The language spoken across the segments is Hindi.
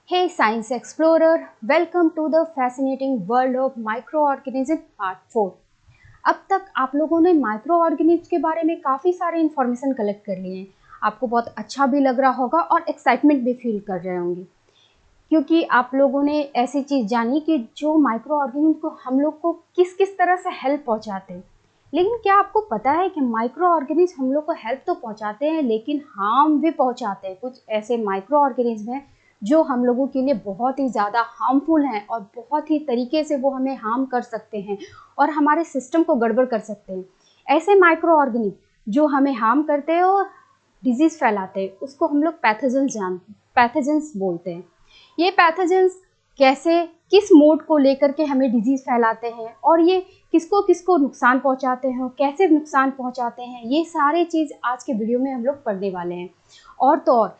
Hey Science Explorer, welcome to the fascinating world of microorganism part 4। अब तक आप लोगों ने माइक्रो ऑर्गेनिज्म के बारे में काफ़ी सारे इन्फॉर्मेशन कलेक्ट कर लिए हैं। आपको बहुत अच्छा भी लग रहा होगा और एक्साइटमेंट भी फील कर रहे होंगे, क्योंकि आप लोगों ने ऐसी चीज़ जानी कि जो माइक्रो ऑर्गेनिज्म को हम लोग को किस किस तरह से हेल्प पहुंचाते हैं। लेकिन क्या आपको पता है कि माइक्रो ऑर्गेनिज्म हम लोग को हेल्प तो पहुंचाते हैं लेकिन हार्म भी पहुंचाते हैं। कुछ ऐसे माइक्रो ऑर्गेनिज्म हैं जो हम लोगों के लिए बहुत ही ज़्यादा हार्मफुल हैं और बहुत ही तरीके से वो हमें हार्म कर सकते हैं और हमारे सिस्टम को गड़बड़ कर सकते हैं। ऐसे माइक्रो ऑर्गेनिज्म जो हमें हार्म करते हैं और डिजीज़ फैलाते हैं, उसको हम लोग पैथोजेंस बोलते हैं। ये पैथोजेंस कैसे, किस मोड को लेकर के हमें डिजीज़ फैलाते हैं और ये किसको किसको नुकसान पहुंचाते हैं, कैसे नुकसान पहुंचाते हैं, ये सारे चीज़ आज के वीडियो में हम लोग पढ़ने वाले हैं। और तो और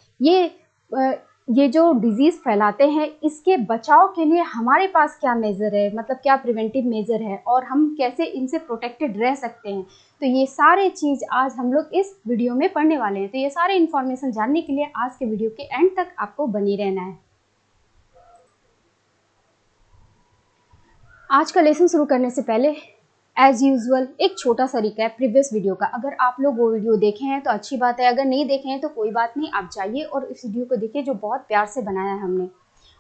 ये जो डिजीज़ फैलाते हैं, इसके बचाव के लिए हमारे पास क्या मेज़र है, मतलब क्या प्रिवेंटिव मेज़र है और हम कैसे इनसे प्रोटेक्टेड रह सकते हैं। तो ये सारे चीज़ आज हम लोग इस वीडियो में पढ़ने वाले हैं। तो ये सारे इन्फॉर्मेशन जानने के लिए आज के वीडियो के एंड तक आपको बनी रहना है। आज का लेसन शुरू करने से पहले एज यूजुअल एक छोटा सा रिकैप प्रीवियस वीडियो का। अगर आप लोग वो वीडियो देखे हैं तो अच्छी बात है, अगर नहीं देखे हैं तो कोई बात नहीं, आप जाइए और इस वीडियो को देखिए जो बहुत प्यार से बनाया है हमने।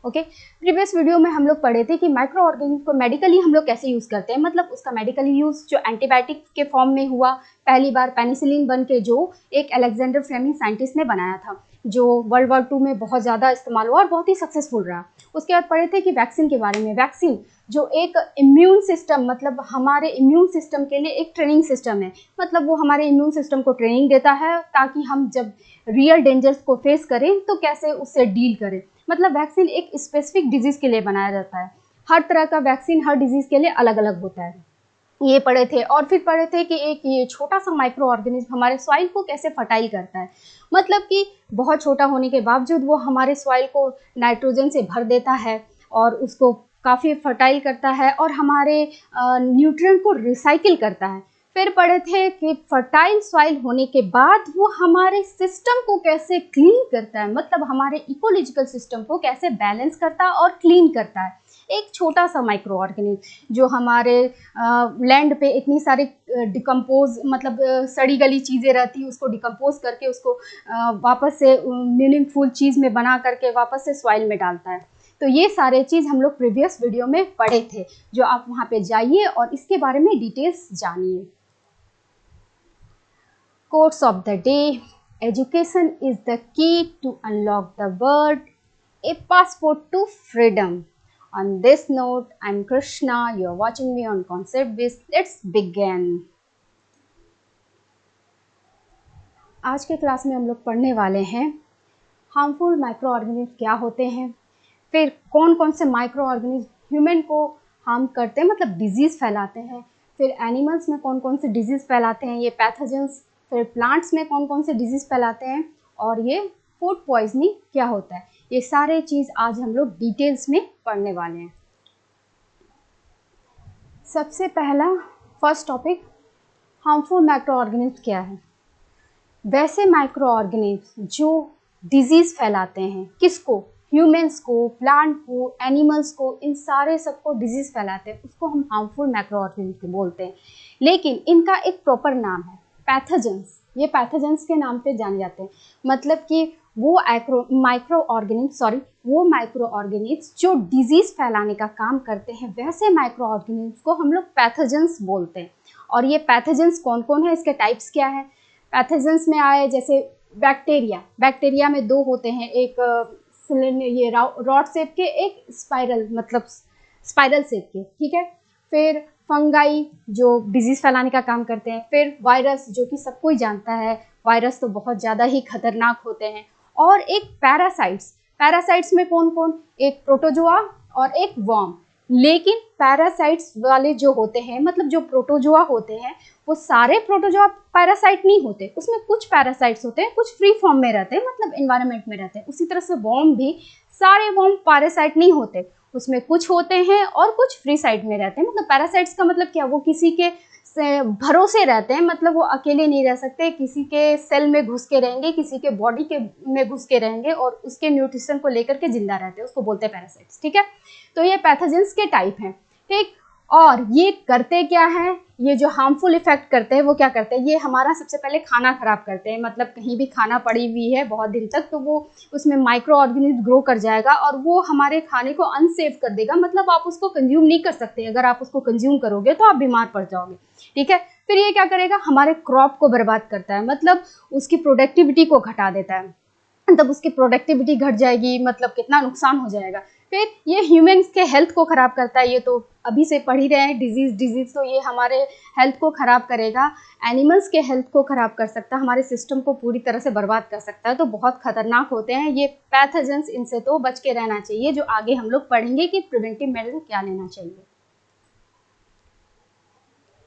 ओके, प्रीवियस वीडियो में हम लोग पढ़े थे कि माइक्रो ऑर्गेनिज्म को मेडिकली हम लोग कैसे यूज़ करते हैं, मतलब उसका मेडिकली यूज़ जो एंटीबायोटिक के फॉर्म में हुआ पहली बार पेनिसिलिन बन के, जो एक अलेक्जेंडर फ्लेमिंग साइंटिस्ट ने बनाया था, जो वर्ल्ड वॉर 2 में बहुत ज़्यादा इस्तेमाल हुआ और बहुत ही सक्सेसफुल रहा। उसके बाद पढ़े थे कि वैक्सीन के बारे में। वैक्सीन जो एक इम्यून सिस्टम, मतलब हमारे इम्यून सिस्टम के लिए एक ट्रेनिंग सिस्टम है, मतलब वो हमारे इम्यून सिस्टम को ट्रेनिंग देता है ताकि हम जब रियल डेंजर्स को फेस करें तो कैसे उससे डील करें। मतलब वैक्सीन एक स्पेसिफिक डिजीज़ के लिए बनाया जाता है। हर तरह का वैक्सीन हर डिजीज़ के लिए अलग अलग होता है, ये पढ़े थे। और फिर पढ़े थे कि एक ये छोटा सा माइक्रो ऑर्गेनिज्म हमारे सॉइल को कैसे फर्टाइल करता है, मतलब कि बहुत छोटा होने के बावजूद वो हमारे सॉइल को नाइट्रोजन से भर देता है और उसको काफ़ी फर्टाइल करता है और हमारे न्यूट्रिएंट को रिसाइकिल करता है। फिर पढ़े थे कि फर्टाइल सॉइल होने के बाद वो हमारे सिस्टम को कैसे क्लीन करता है, मतलब हमारे इकोलॉजिकल सिस्टम को कैसे बैलेंस करता है और क्लीन करता है। एक छोटा सा माइक्रो ऑर्गेनिज्म जो हमारे लैंड पे इतनी सारी डिकम्पोज, मतलब सड़ी गली चीज़ें रहती है, उसको डिकम्पोज करके उसको वापस से मीनिंगफुल चीज़ में बना करके वापस से सॉइल में डालता है। तो ये सारे चीज़ हम लोग प्रीवियस वीडियो में पढ़े थे, जो आप वहाँ पे जाइए और इसके बारे में डिटेल्स जानिए। Quotes of the day: Education is the key to unlock the world, a passport to freedom. On this note, I'm Krishna. You're watching me on Concept Biz. Let's begin. आज के क्लास में हम लोग पढ़ने वाले हैं हार्मफुल माइक्रो ऑर्गेनिज्म क्या होते हैं, फिर कौन कौन से माइक्रो ऑर्गेनिज्म ह्यूमन को हार्म करते हैं, मतलब डिजीज़ फैलाते हैं, फिर एनिमल्स में कौन कौन से डिजीज़ फैलाते हैं, ये पैथोजेंस, फिर प्लांट्स में कौन कौन से डिजीज़ फैलाते हैं, और ये फूड पॉइजनिंग क्या होता है। ये सारे चीज़ आज हम लोग डिटेल्स में पढ़ने वाले हैं। सबसे पहला first topic, harmful micro organism क्या है। वैसे माइक्रो ऑर्गेनिज्म जो डिजीज़ फैलाते हैं, किसको, ह्यूमन्स को, प्लांट को, एनिमल्स को, इन सारे सबको डिजीज़ फैलाते हैं, उसको हम हार्मफुल माइक्रो ऑर्गेनिज्म बोलते हैं। लेकिन इनका एक प्रॉपर नाम है पैथोजेंस। ये पैथोजेंस के नाम पे जाने जाते हैं, मतलब कि वो माइक्रो ऑर्गेनिज्म जो डिजीज़ फैलाने का काम करते हैं, वैसे माइक्रो ऑर्गेनिज्म को हम लोग पैथोजेंस बोलते हैं। और ये पैथोजेंस कौन कौन है, इसके टाइप्स क्या है। पैथोजेंस में आए जैसे बैक्टीरिया में दो होते हैं, एक ये रॉड शेप के, एक स्पाइरल शेप के, ठीक है। फिर फंगाई जो डिजीज़ फैलाने का काम करते हैं, फिर वायरस जो कि सब कोई जानता है, वायरस तो बहुत ज़्यादा ही खतरनाक होते हैं, और एक पैरासाइट्स में कौन कौन, एक प्रोटोजोआ और एक वर्म। लेकिन पैरासाइट्स वाले जो होते हैं, मतलब जो प्रोटोजोआ होते हैं, वो सारे प्रोटोजोआ पैरासाइट नहीं होते, उसमें कुछ पैरासाइट्स होते हैं, कुछ फ्री फॉर्म में रहते हैं, मतलब एनवायरनमेंट में रहते हैं। उसी तरह से वर्म भी, सारे वर्म पैरासाइट नहीं होते, उसमें कुछ होते हैं और कुछ फ्री साइड में रहते हैं। मतलब पैरासाइट्स का मतलब क्या, वो किसी के से भरोसे रहते हैं, मतलब वो अकेले नहीं रह सकते, किसी के सेल में घुस के रहेंगे, किसी के बॉडी के में घुस के रहेंगे और उसके न्यूट्रिशन को लेकर के जिंदा रहते हैं, उसको बोलते हैं पैरासाइट्स। ठीक है, तो ये पैथोजेंस के टाइप हैं। ठीक, और ये करते क्या है, ये जो हार्मफुल इफेक्ट करते हैं वो क्या करते हैं, ये हमारा सबसे पहले खाना खराब करते हैं। मतलब कहीं भी खाना पड़ी हुई है बहुत दिन तक तो वो उसमें माइक्रो ऑर्गेनिज्म ग्रो कर जाएगा और वो हमारे खाने को अनसेफ कर देगा। मतलब आप उसको कंज्यूम नहीं कर सकते, अगर आप उसको कंज्यूम करोगे तो आप बीमार पड़ जाओगे। ठीक है, फिर ये क्या करेगा, हमारे क्रॉप को बर्बाद करता है, मतलब उसकी प्रोडक्टिविटी को घटा देता है। तब उसकी प्रोडक्टिविटी घट जाएगी, मतलब कितना नुकसान हो जाएगा। फिर ये ह्यूमन्स के हेल्थ को ख़राब करता है, ये तो अभी से पढ़ ही रहे हैं, डिजीज़ तो ये हमारे हेल्थ को ख़राब करेगा, एनिमल्स के हेल्थ को ख़राब कर सकता है, हमारे सिस्टम को पूरी तरह से बर्बाद कर सकता है। तो बहुत ख़तरनाक होते हैं ये पैथोजेंस, इनसे तो बच के रहना चाहिए, जो आगे हम लोग पढ़ेंगे कि प्रिवेंटिव मेजर क्या लेना चाहिए।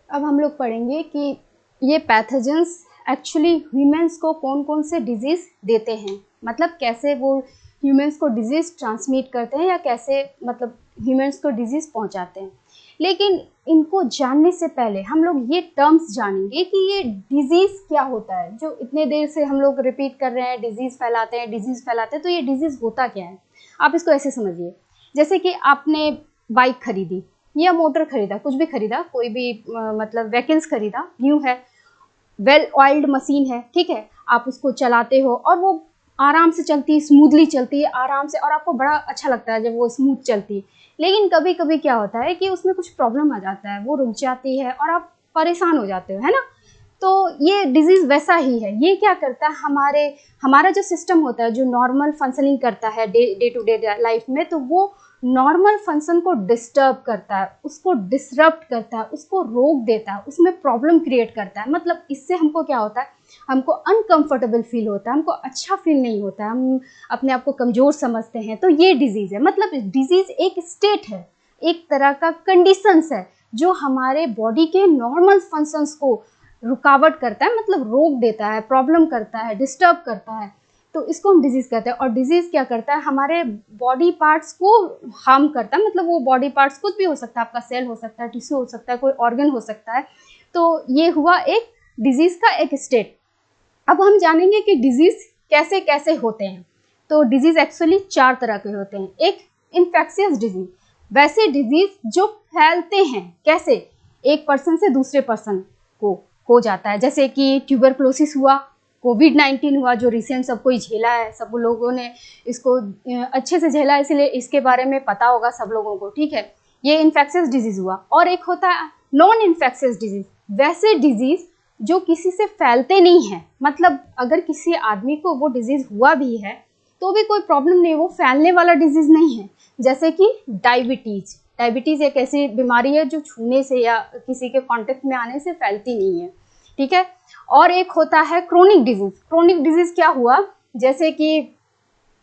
अब हम लोग पढ़ेंगे कि ये पैथोजेंस एक्चुअली ह्यूमन्स को कौन कौन से डिजीज़ देते हैं, मतलब कैसे वो ह्यूमन्स को डिजीज़ ट्रांसमिट करते हैं या कैसे मतलब ह्यूमन्स को डिजीज़ पहुंचाते हैं। लेकिन इनको जानने से पहले हम लोग ये टर्म्स जानेंगे कि ये डिजीज़ क्या होता है, जो इतने देर से हम लोग रिपीट कर रहे हैं, डिजीज़ फैलाते हैं, डिजीज़ फैलाते हैं। तो ये डिजीज़ होता क्या है, आप इसको ऐसे समझिए, जैसे कि आपने बाइक खरीदी या मोटर खरीदा, कुछ भी खरीदा, कोई भी मतलब व्हीकल्स खरीदा, न्यू है, वेल ऑयल्ड मशीन है, ठीक है, आप उसको चलाते हो और वो आराम से चलती है, स्मूथली चलती है आराम से, और आपको बड़ा अच्छा लगता है जब वो स्मूथ चलती है। लेकिन कभी कभी क्या होता है कि उसमें कुछ प्रॉब्लम आ जाता है, वो रुक जाती है और आप परेशान हो जाते हो, है ना। तो ये डिजीज़ वैसा ही है। ये क्या करता है, हमारा जो सिस्टम होता है, जो नॉर्मल फंक्शनिंग करता है डे टू डे लाइफ में, तो वो नॉर्मल फंक्शन को डिस्टर्ब करता है, उसको डिसरप्ट करता है, उसको रोक देता है, उसमें प्रॉब्लम क्रिएट करता है। मतलब इससे हमको क्या होता है, हमको अनकंफर्टेबल फील होता है, हमको अच्छा फील नहीं होता है, हम अपने आप को कमज़ोर समझते हैं। तो ये डिजीज़ है। मतलब डिजीज़ एक स्टेट है, एक तरह का कंडीशंस है जो हमारे बॉडी के नॉर्मल फंक्शंस को रुकावट करता है, मतलब रोक देता है, प्रॉब्लम करता है, डिस्टर्ब करता है। तो इसको हम डिजीज़ कहते हैं। और डिजीज़ क्या करता है, हमारे बॉडी पार्ट्स को हार्म करता है। मतलब वो बॉडी पार्ट्स कुछ भी हो सकता है, आपका सेल हो सकता है, टिश्यू हो सकता है, कोई ऑर्गन हो सकता है। तो ये हुआ एक डिजीज़ का एक स्टेट। अब हम जानेंगे कि डिजीज़ कैसे कैसे होते हैं। तो डिजीज़ एक्चुअली 4 तरह के होते हैं। एक इन्फेक्शियस डिजीज़, वैसे डिजीज़ जो फैलते हैं, कैसे, एक पर्सन से दूसरे पर्सन को हो जाता है, जैसे कि ट्यूबरक्लोसिस हुआ, कोविड-19 हुआ, जो रिसेंट सबको ही झेला है, सब लोगों ने इसको अच्छे से झेला है, इसलिए इसके बारे में पता होगा सब लोगों को, ठीक है। ये इन्फेक्शियस डिजीज़ हुआ। और एक होता है नॉन इन्फेक्शियस डिजीज़, वैसे डिजीज़ जो किसी से फैलते नहीं हैं, मतलब अगर किसी आदमी को वो डिजीज़ हुआ भी है तो भी कोई प्रॉब्लम नहीं, वो फैलने वाला डिजीज़ नहीं है। जैसे कि डायबिटीज़ एक ऐसी बीमारी है जो छूने से या किसी के कांटेक्ट में आने से फैलती नहीं है, ठीक है। और एक होता है क्रोनिक डिजीज़ क्या हुआ, जैसे कि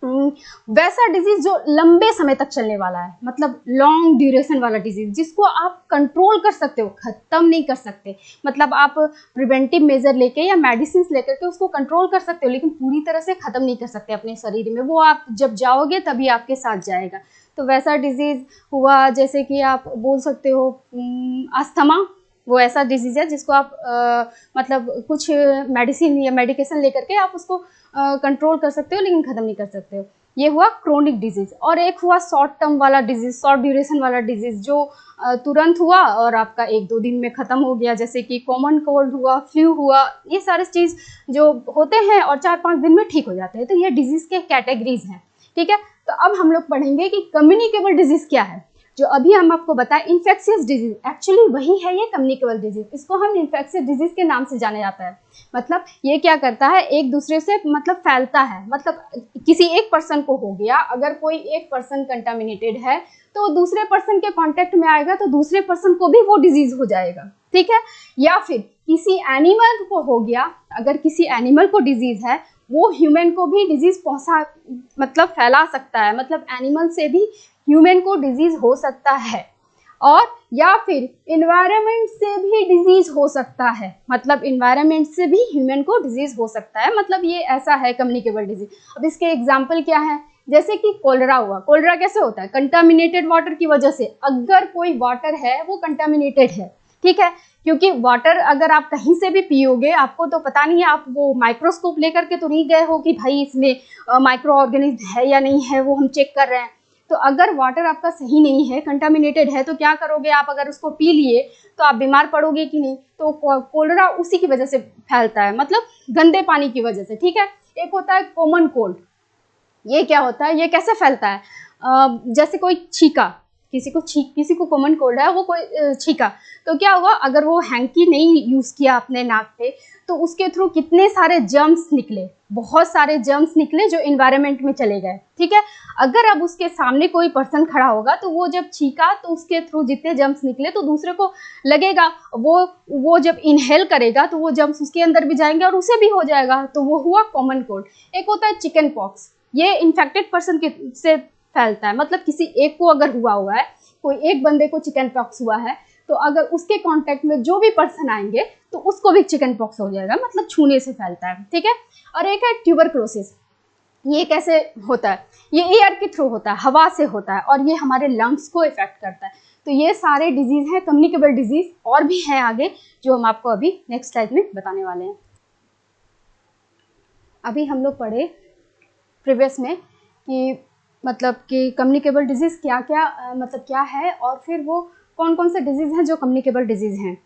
वैसा डिजीज़ जो लंबे समय तक चलने वाला है, मतलब लॉन्ग ड्यूरेशन वाला डिजीज़, जिसको आप कंट्रोल कर सकते हो, ख़त्म नहीं कर सकते। मतलब आप प्रिवेंटिव मेजर लेके या मेडिसिन लेकर के उसको कंट्रोल कर सकते हो, लेकिन पूरी तरह से ख़त्म नहीं कर सकते अपने शरीर में। वो आप जब जाओगे तभी आपके साथ जाएगा। तो वैसा डिजीज़ हुआ, जैसे कि आप बोल सकते हो अस्थमा, वो ऐसा डिजीज़ है जिसको आप मतलब कुछ मेडिसिन या मेडिकेशन लेकर के आप उसको कंट्रोल कर सकते हो, लेकिन ख़त्म नहीं कर सकते हो। ये हुआ क्रोनिक डिजीज़। और एक हुआ शॉर्ट टर्म वाला डिजीज़, शॉर्ट ड्यूरेशन वाला डिजीज़, जो तुरंत हुआ और आपका 1-2 दिन में ख़त्म हो गया, जैसे कि कॉमन कोल्ड हुआ, फ्लू हुआ, ये सारे चीज़ जो होते हैं और 4-5 दिन में ठीक हो जाते हैं। तो ये डिजीज़ के कैटेगरीज हैं, ठीक है। तो अब हम लोग पढ़ेंगे कि कम्युनिकेबल डिजीज़ क्या है। जो अभी हम आपको बताएं इन्फेक्शियस डिजीज़, एक्चुअली वही है ये कम्युनिकेबल डिजीज़। इसको हम इन्फेक्शियस डिजीज़ के नाम से जाना जाता है। मतलब ये क्या करता है, एक दूसरे से मतलब फैलता है। मतलब किसी एक पर्सन को हो गया, अगर कोई एक पर्सन कंटामिनेटेड है तो दूसरे पर्सन के कांटेक्ट में आएगा तो दूसरे पर्सन को भी वो डिजीज़ हो जाएगा, ठीक है। या फिर किसी एनिमल को हो गया, अगर किसी एनिमल को डिजीज़ है, वो ह्यूमन को भी डिजीज़ मतलब फैला सकता है। मतलब एनिमल से भी ह्यूमन को डिजीज़ हो सकता है। और या फिर इन्वायरमेंट से भी डिजीज़ हो सकता है, मतलब इन्वायरमेंट से भी ह्यूमन को डिजीज़ हो सकता है। मतलब ये ऐसा है कम्युनिकेबल डिजीज़। अब इसके एग्जाम्पल क्या है, जैसे कि कोलेरा हुआ। कोलेरा कैसे होता है, कंटामिनेटेड वाटर की वजह से। अगर कोई वाटर है वो कंटामिनेटेड है ठीक है, क्योंकि वाटर अगर आप कहीं से भी पियोगे, आपको तो पता नहीं है, आप वो माइक्रोस्कोप लेकर के तो नहीं गए हो कि भाई इसमें माइक्रो ऑर्गेनिज्म है या नहीं है, वो हम चेक कर रहे हैं। तो अगर वाटर आपका सही नहीं है, कंटामिनेटेड है, तो क्या करोगे आप? अगर उसको पी लिए तो आप बीमार पड़ोगे कि नहीं? तो कोलेरा उसी की वजह से फैलता है, मतलब गंदे पानी की वजह से। ठीक है, एक होता है कॉमन कोल्ड। ये क्या होता है, ये कैसे फैलता है? जैसे कोई छींका, किसी को कॉमन कोल्ड है, वो कोई छींका, तो क्या हुआ, अगर वो हैंकी नहीं यूज किया अपने नाक पे, तो उसके थ्रू कितने सारे जर्म्स निकले, बहुत सारे जर्म्स निकले जो इन्वायरमेंट में चले गए। ठीक है, अगर अब उसके सामने कोई पर्सन खड़ा होगा तो वो जब छींका तो उसके थ्रू जितने जर्म्स निकले तो दूसरे को लगेगा, वो जब इनहेल करेगा तो वो जर्म्स उसके अंदर भी जाएंगे और उसे भी हो जाएगा, तो वो हुआ कॉमन कोल्ड। एक होता है चिकन पॉक्स, ये इन्फेक्टेड पर्सन से फैलता है, मतलब किसी एक को अगर हुआ है, कोई एक बंदे को चिकन पॉक्स हुआ है, तो अगर उसके कांटेक्ट में जो भी पर्सन आएंगे तो उसको भी चिकन पॉक्स हो जाएगा, मतलब छूने से फैलता है। ठीक है, और एक है ट्यूबरक्लोसिस। ये कैसे होता है? ये एयर के थ्रू होता है, हवा से होता है, और ये हमारे लंग्स को इफेक्ट करता है। तो ये सारे डिजीज हैं, कम्युनिकेबल डिजीज, और भी हैं आगे जो हम आपको अभी नेक्स्ट स्लाइड में बताने वाले हैं। अभी हम लोग पढ़े प्रीवियस में कि मतलब कि कम्युनिकेबल डिजीज़ क्या क्या मतलब क्या है, और फिर वो कौन कौन से डिजीज़ हैं जो कम्युनिकेबल डिजीज़ हैं।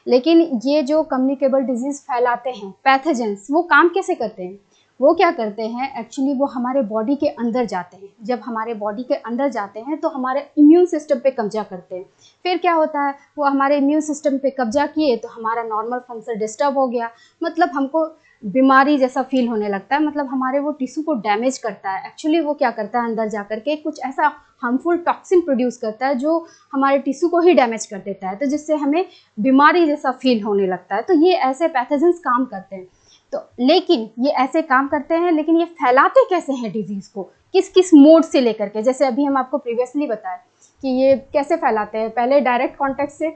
लेकिन ये जो कम्युनिकेबल डिजीज़ फैलाते हैं पैथोजेंस, वो काम कैसे करते हैं? वो क्या करते हैं एक्चुअली, वो हमारे बॉडी के अंदर जाते हैं। जब हमारे बॉडी के अंदर जाते हैं तो हमारे इम्यून सिस्टम पे कब्जा करते हैं। फिर क्या होता है, वो हमारे इम्यून सिस्टम पे कब्जा किए तो हमारा नॉर्मल फंक्शन डिस्टर्ब हो गया, मतलब हमको बीमारी जैसा फील होने लगता है, मतलब हमारे वो टिश्यू को डैमेज करता है। एक्चुअली वो क्या करता है, अंदर जा करके कुछ ऐसा हार्मफुल टॉक्सिन प्रोड्यूस करता है जो हमारे टिश्यू को ही डैमेज कर देता है, तो जिससे हमें बीमारी जैसा फील होने लगता है। तो ये ऐसे पैथोजेंस काम करते हैं। तो लेकिन ये ऐसे काम करते हैं, लेकिन ये फैलाते कैसे हैं डिजीज़ को, किस किस मोड से लेकर के? जैसे अभी हम आपको प्रीवियसली बताया कि ये कैसे फैलाते हैं। पहले डायरेक्ट कॉन्टैक्ट से,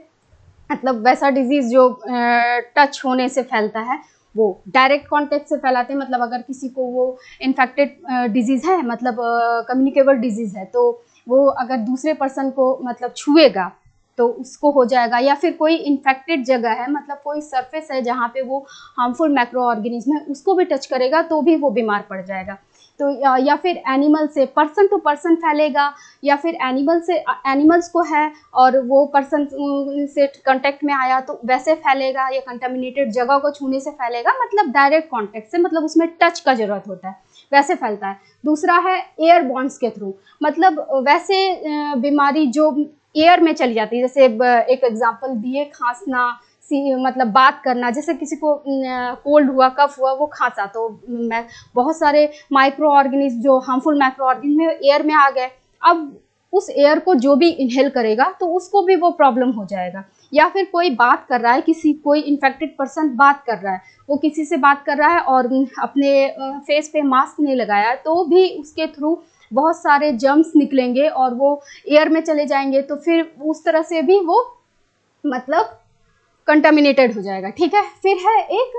मतलब वैसा डिजीज़ जो टच होने से फैलता है, वो डायरेक्ट कॉन्टैक्ट से फैलाते हैं। मतलब अगर किसी को वो इन्फेक्टेड डिजीज़ है, मतलब कम्युनिकेबल डिजीज़ है, तो वो अगर दूसरे पर्सन को मतलब छुएगा तो उसको हो जाएगा। या फिर कोई इन्फेक्टेड जगह है, मतलब कोई सरफेस है जहाँ पे वो हार्मफुल माइक्रो ऑर्गेनिज्म है, उसको भी टच करेगा तो भी वो बीमार पड़ जाएगा। तो या फिर एनिमल से पर्सन टू पर्सन फैलेगा, या फिर एनिमल से एनिमल्स को है और वो पर्सन से कांटेक्ट में आया तो वैसे फैलेगा, या कंटामिनेटेड जगह को छूने से फैलेगा, मतलब डायरेक्ट कांटेक्ट से, मतलब उसमें टच का जरूरत होता है, वैसे फैलता है। दूसरा है एयर बॉन्ड्स के थ्रू, मतलब वैसे बीमारी जो एयर में चली जाती है, जैसे एक एग्जांपल दिए, खांसना, मतलब बात करना, जैसे किसी को कोल्ड हुआ, कफ हुआ, वो खांसा, तो बहुत सारे माइक्रो ऑर्गेनिज्म जो हार्मफुल माइक्रो ऑर्गेनिज्म एयर में आ गए। अब उस एयर को जो भी इनहेल करेगा तो उसको भी वो प्रॉब्लम हो जाएगा। या फिर कोई बात कर रहा है, कोई इन्फेक्टेड पर्सन बात कर रहा है, वो किसी से बात कर रहा है और अपने फेस पे मास्क नहीं लगाया, तो भी उसके थ्रू बहुत सारे जर्म्स निकलेंगे और वो एयर में चले जाएंगे, तो फिर उस तरह से भी वो मतलब कंटामिनेटेड हो जाएगा। ठीक है, फिर है एक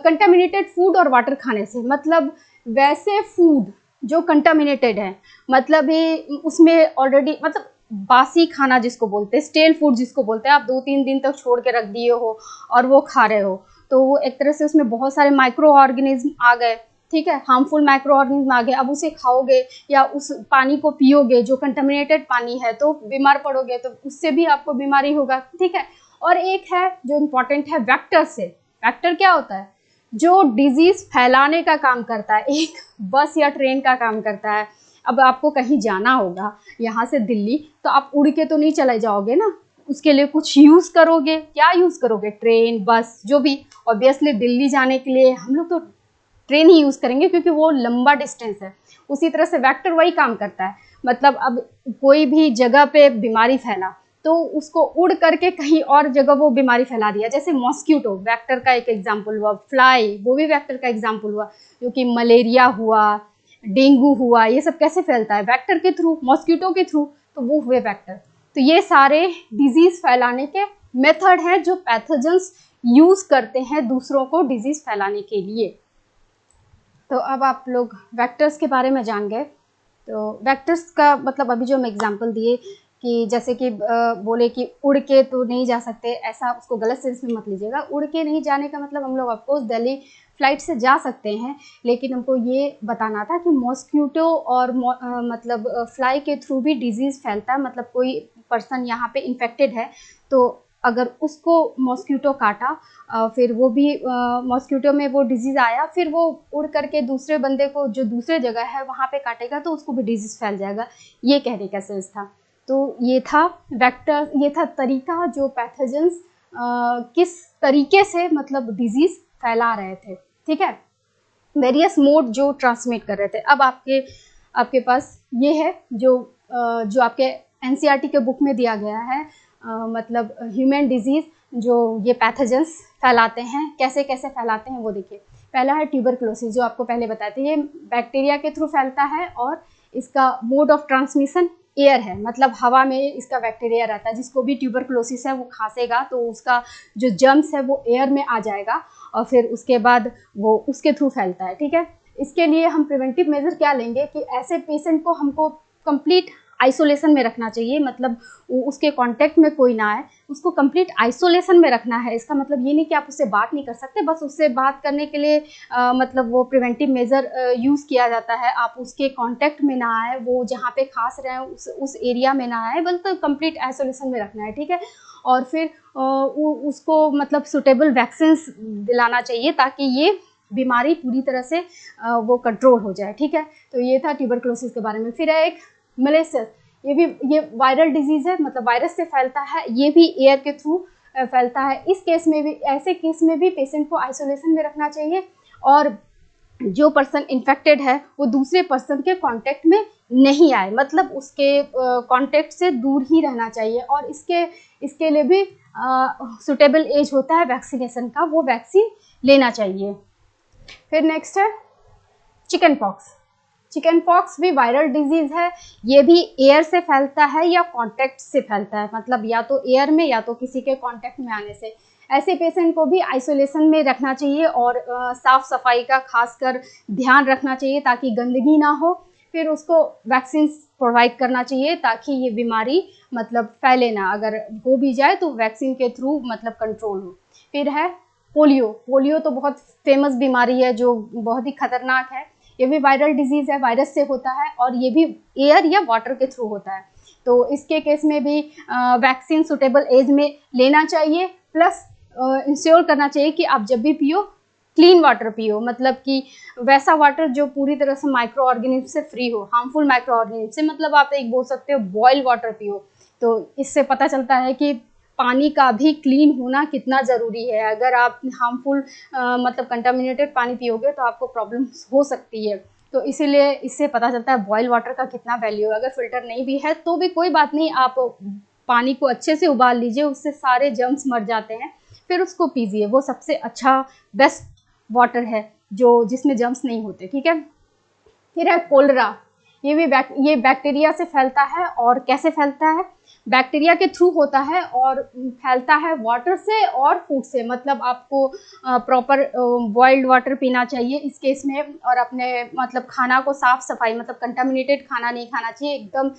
कंटामिनेटेड फूड और वाटर खाने से, मतलब वैसे फूड जो कंटामिनेटेड है, मतलब ये उसमें ऑलरेडी, मतलब बासी खाना जिसको बोलते हैं, स्टेल फूड जिसको बोलते हैं, आप 2-3 दिन तक छोड़ के रख दिए हो और वो खा रहे हो, तो वो एक तरह से उसमें बहुत सारे माइक्रो ऑर्गेनिज्म आ गए। ठीक है, हार्मफुल माइक्रो ऑर्गेनिज्म आ गए। अब उसे खाओगे या उस पानी को पियोगे जो कंटामिनेटेड पानी है, तो बीमार पड़ोगे, तो उससे भी आपको बीमारी होगा। ठीक है, और एक है जो इम्पोर्टेंट है, वेक्टर से। वेक्टर क्या होता है? जो डिजीज फैलाने का काम करता है, एक बस या ट्रेन का काम करता है। अब आपको कहीं जाना होगा यहाँ से दिल्ली, तो आप उड़ के तो नहीं चले जाओगे ना, उसके लिए कुछ यूज़ करोगे। क्या यूज़ करोगे? ट्रेन, बस, जो भी। ऑब्वियसली दिल्ली जाने के लिए हम लोग तो ट्रेन ही यूज़ करेंगे क्योंकि वो लंबा डिस्टेंस है। उसी तरह से वेक्टर वही काम करता है, मतलब अब कोई भी जगह पे बीमारी फैला तो उसको उड़ करके कहीं और जगह वो बीमारी फैला दिया। जैसे मॉस्किटो वेक्टर का एक एग्जाम्पल हुआ, फ्लाई वो भी वेक्टर का एग्जाम्पल हुआ, क्योंकि मलेरिया हुआ, डेंगू हुआ, ये सब कैसे फैलता है? वेक्टर के थ्रू, मॉस्किटो के थ्रू, तो वो हुए वेक्टर। तो ये सारे डिजीज फैलाने के मेथड हैं जो पैथोजेंस यूज करते हैं दूसरों को डिजीज फैलाने के लिए। तो अब आप लोग वेक्टर्स के बारे में जान गए। तो वेक्टर्स का मतलब अभी जो हम एग्जाम्पल दिए कि जैसे कि बोले कि उड़ के तो नहीं जा सकते, ऐसा उसको गलत सेंस में मत लीजिएगा। उड़ के नहीं जाने का मतलब हम लोग ऑफकोर्स दिल्ली फ्लाइट से जा सकते हैं, लेकिन हमको ये बताना था कि मॉस्क्यूटो और मतलब फ्लाई के थ्रू भी डिजीज़ फैलता है। मतलब कोई पर्सन यहाँ पे इन्फेक्टेड है तो अगर उसको मॉस्क्यूटो काटा, फिर वो भी मॉस्क्यूटो में वो डिजीज़ आया, फिर वो उड़ करके दूसरे बंदे को जो दूसरे जगह है वहाँ पे काटेगा तो उसको भी डिजीज़ फैल जाएगा। ये कहने का सेंस था। तो ये था वेक्टर, ये था तरीका जो पैथोजेंस किस तरीके से मतलब डिजीज़ फैला रहे थे, ठीक है, वेरियस मोड जो ट्रांसमिट कर रहे थे। अब आपके पास ये है जो आपके एनसीईआरटी के बुक में दिया गया है, मतलब ह्यूमन डिजीज़ जो ये पैथोजेंस फैलाते हैं, कैसे कैसे फैलाते हैं वो देखिए। पहला है ट्यूबरक्लोसिस, जो आपको पहले बताए थे, ये बैक्टीरिया के थ्रू फैलता है और इसका मोड ऑफ ट्रांसमिशन एयर है, मतलब हवा में इसका बैक्टीरिया रहता है। जिसको भी ट्यूबरक्लोसिस है वो खांसेगा तो उसका जो जर्म्स है वो एयर में आ जाएगा और फिर उसके बाद वो उसके थ्रू फैलता है, ठीक है। इसके लिए हम प्रिवेंटिव मेजर क्या लेंगे कि ऐसे पेशेंट को हमको कंप्लीट आइसोलेशन में रखना चाहिए, मतलब उसके कांटेक्ट में कोई ना आए, उसको कंप्लीट आइसोलेशन में रखना है। इसका मतलब ये नहीं कि आप उससे बात नहीं कर सकते, बस उससे बात करने के लिए मतलब वो प्रिवेंटिव मेजर यूज़ किया जाता है। आप उसके कांटेक्ट में ना आए, वो जहाँ पे खांस रहे हैं उस एरिया में ना आए, बल्कि कंप्लीट आइसोलेशन में रखना है, ठीक है। और फिर उसको मतलब सुटेबल वैक्सीन्स दिलाना चाहिए ताकि ये बीमारी पूरी तरह से वो कंट्रोल हो जाए, ठीक है। तो ये था ट्यूबरक्लोसिस के बारे में। फिर है एक मलेशियस, ये वायरल डिजीज़ है, मतलब वायरस से फैलता है, ये भी एयर के थ्रू फैलता है। इस केस में भी, ऐसे केस में भी पेशेंट को आइसोलेशन में रखना चाहिए और जो पर्सन इन्फेक्टेड है वो दूसरे पर्सन के कांटेक्ट में नहीं आए, मतलब उसके कांटेक्ट से दूर ही रहना चाहिए। और इसके लिए भी सुटेबल एज होता है वैक्सीनेशन का, वो वैक्सीन लेना चाहिए। फिर नेक्स्ट है चिकन पॉक्स। चिकन पॉक्स भी वायरल डिजीज़ है, ये भी एयर से फैलता है या कांटेक्ट से फैलता है, मतलब या तो एयर में या तो किसी के कांटेक्ट में आने से। ऐसे पेशेंट को भी आइसोलेशन में रखना चाहिए और साफ़ सफाई का खासकर ध्यान रखना चाहिए ताकि गंदगी ना हो। फिर उसको वैक्सीन प्रोवाइड करना चाहिए ताकि ये बीमारी मतलब फैले ना, अगर हो भी जाए तो वैक्सीन के थ्रू मतलब कंट्रोल हो। फिर है पोलियो तो बहुत फेमस बीमारी है जो बहुत ही खतरनाक है। ये भी वायरल डिजीज़ है, वायरस से होता है और ये भी एयर या वाटर के थ्रू होता है। तो इसके केस में भी वैक्सीन सुटेबल एज में लेना चाहिए, प्लस इंश्योर करना चाहिए कि आप जब भी पियो क्लीन वाटर पियो, मतलब कि वैसा वाटर जो पूरी तरह से माइक्रो ऑर्गेनिज्म से फ्री हो, हार्मफुल माइक्रो ऑर्गेनिज्म से, मतलब आप एक बोल सकते हो बॉयल वाटर पियो। तो इससे पता चलता है कि पानी का भी क्लीन होना कितना ज़रूरी है। अगर आप हार्मफुल मतलब कंटामिनेटेड पानी पियोगे तो आपको प्रॉब्लम हो सकती है। तो इसीलिए इससे पता चलता है बॉयल वाटर का कितना वैल्यू है। अगर फिल्टर नहीं भी है तो भी कोई बात नहीं, आप पानी को अच्छे से उबाल लीजिए, उससे सारे जर्म्स मर जाते हैं, फिर उसको पीजिए। वो सबसे अच्छा बेस्ट वाटर है जो जिसमें जर्म्स नहीं होते, ठीक है। फिर है कोलरा, ये बैक्टीरिया से फैलता है। और कैसे फैलता है? बैक्टीरिया के थ्रू होता है और फैलता है वाटर से और फूड से, मतलब आपको प्रॉपर बॉइल्ड वाटर पीना चाहिए इस केस में। और अपने मतलब खाना को साफ़ सफाई, मतलब कंटामिनेटेड खाना नहीं खाना चाहिए, एकदम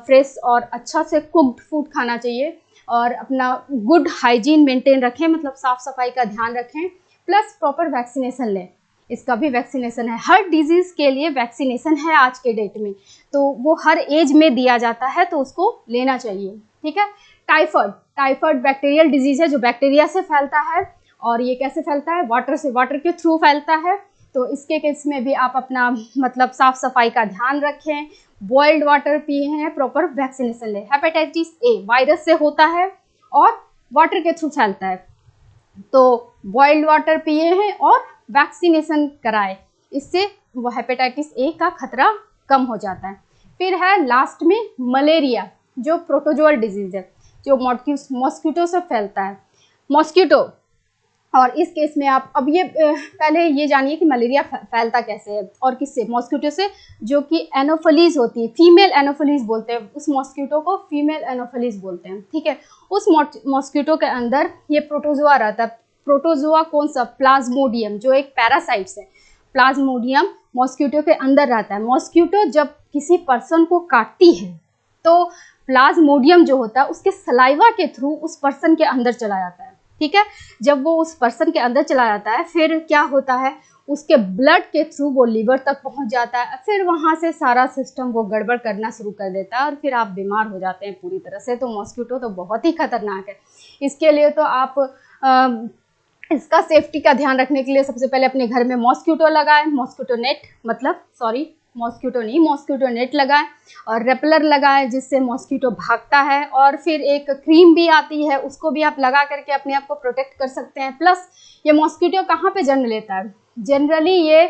फ्रेश और अच्छा से कुक्ड फूड खाना चाहिए। और अपना गुड हाइजीन मेंटेन रखें, मतलब साफ़ सफाई का ध्यान रखें, प्लस प्रॉपर वैक्सीनेशन लें। इसका भी वैक्सीनेशन है, हर डिजीज़ के लिए वैक्सीनेशन है आज के डेट में, तो वो हर एज में दिया जाता है, तो उसको लेना चाहिए, ठीक है। टाइफाइड बैक्टीरियल डिजीज़ है जो बैक्टीरिया से फैलता है। और ये कैसे फैलता है? वाटर से, वाटर के थ्रू फैलता है। तो इसके केस में भी आप अपना मतलब साफ़ सफाई का ध्यान रखें, बॉइल्ड वाटर पिए हैं, प्रॉपर वैक्सीनेशन लें। हेपेटाइटिस ए वायरस से होता है और वाटर के थ्रू फैलता है, तो बॉइल्ड वाटर पिए हैं और वैक्सीनेशन कराए, इससे वो हेपेटाइटिस ए का खतरा कम हो जाता है। फिर है लास्ट में मलेरिया, जो प्रोटोजोअल डिजीज़ है, जो मॉस्किटो से फैलता है, मॉस्किटो। और इस केस में आप अब ये पहले ये जानिए कि मलेरिया फैलता कैसे है और किससे? मॉस्किटो से, जो कि एनोफिलीज होती है, फीमेल एनोफिलीज बोलते हैं उस मॉस्किटो को, फीमेल एनोफिलीज बोलते हैं, ठीक है। उस मॉस्किटो के अंदर ये प्रोटोजोआ रहता है। प्रोटोजोआ कौन सा? प्लाज्मोडियम, जो एक पैरासाइट्स है। प्लाज्मोडियम मॉस्किटो के अंदर रहता है। मॉस्किटो जब किसी पर्सन को काटती है तो प्लाज्मोडियम जो होता है उसके सलाइवा के थ्रू उस पर्सन के अंदर चला जाता है, ठीक है। जब वो उस पर्सन के अंदर चला जाता है फिर क्या होता है, उसके ब्लड के थ्रू वो लीवर तक पहुंच जाता है, फिर वहां से सारा सिस्टम वो गड़बड़ करना शुरू कर देता है और फिर आप बीमार हो जाते हैं पूरी तरह से। तो मॉस्किटो तो बहुत ही खतरनाक है। इसके लिए तो आप इसका सेफ्टी का ध्यान रखने के लिए सबसे पहले अपने घर में मॉस्किटो लगाएं, मॉस्किटो नेट, मतलब सॉरी मॉस्किटो नहीं, मॉस्किटो नेट लगाएं और रेपलर लगाएं जिससे मॉस्किटो भागता है। और फिर एक क्रीम भी आती है, उसको भी आप लगा करके अपने आप को प्रोटेक्ट कर सकते हैं। प्लस ये मॉस्किटो कहाँ पे जन्म लेता है, जनरली ये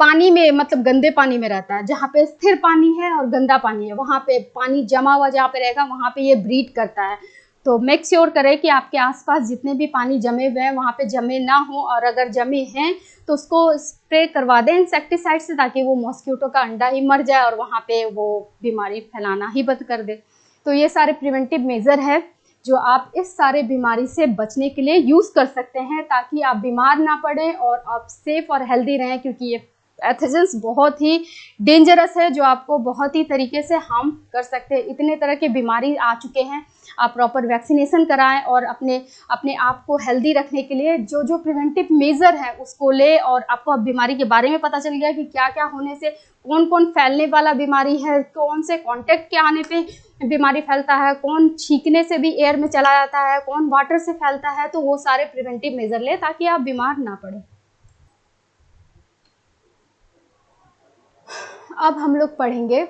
पानी में, मतलब गंदे पानी में रहता है। जहाँ पे स्थिर पानी है और गंदा पानी है, वहाँ पे पानी जमा हुआ जहाँ पे रहेगा वहाँ पे ये ब्रीड करता है। तो मेक श्योर करें कि आपके आसपास जितने भी पानी जमे हुए हैं वहाँ पे जमे ना हो, और अगर जमे हैं तो उसको स्प्रे करवा दें इंसेक्टिसाइड से, ताकि वो मॉस्किटो का अंडा ही मर जाए और वहाँ पे वो बीमारी फैलाना ही बंद कर दे। तो ये सारे प्रिवेंटिव मेजर है जो आप इस सारे बीमारी से बचने के लिए यूज़ कर सकते हैं, ताकि आप बीमार ना पड़ें और आप सेफ और हेल्दी रहें, क्योंकि ये पैथोजेंस बहुत ही डेंजरस है जो आपको बहुत ही तरीके से हार्म कर सकते हैं। इतने तरह के बीमारी आ चुके हैं, आप प्रॉपर वैक्सीनेशन कराएं और अपने आप को हेल्दी रखने के लिए जो जो प्रिवेंटिव मेजर है उसको ले। और आपको अब बीमारी के बारे में पता चल गया कि क्या क्या होने से कौन कौन फैलने वाला बीमारी है, कौन से कॉन्टेक्ट के आने पे बीमारी फैलता है, कौन छींकने से भी एयर में चला जाता है, कौन वाटर से फैलता है। तो वो सारे प्रिवेंटिव मेजर ले ताकि आप बीमार ना पड़े। अब हम लोग पढ़ेंगे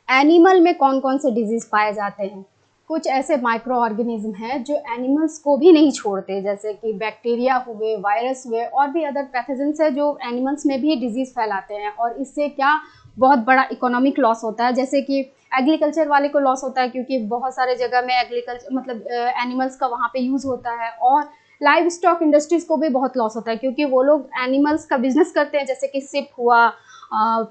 एनिमल में कौन कौन से डिजीज पाए जाते हैं। कुछ ऐसे माइक्रो ऑर्गेनिज्म हैं जो एनिमल्स को भी नहीं छोड़ते, जैसे कि बैक्टीरिया हुए, वायरस हुए और भी अदर पैथोजेंस है जो एनिमल्स में भी डिजीज फैलाते हैं। और इससे क्या बहुत बड़ा इकोनॉमिक लॉस होता है, जैसे कि एग्रीकल्चर वाले को लॉस होता है क्योंकि बहुत सारे जगह में एग्रीकल्चर मतलब एनिमल्स का वहाँ पे यूज़ होता है। और लाइव स्टॉक इंडस्ट्रीज को भी बहुत लॉस होता है क्योंकि वो लोग एनिमल्स का बिजनेस करते हैं, जैसे कि सिप हुआ,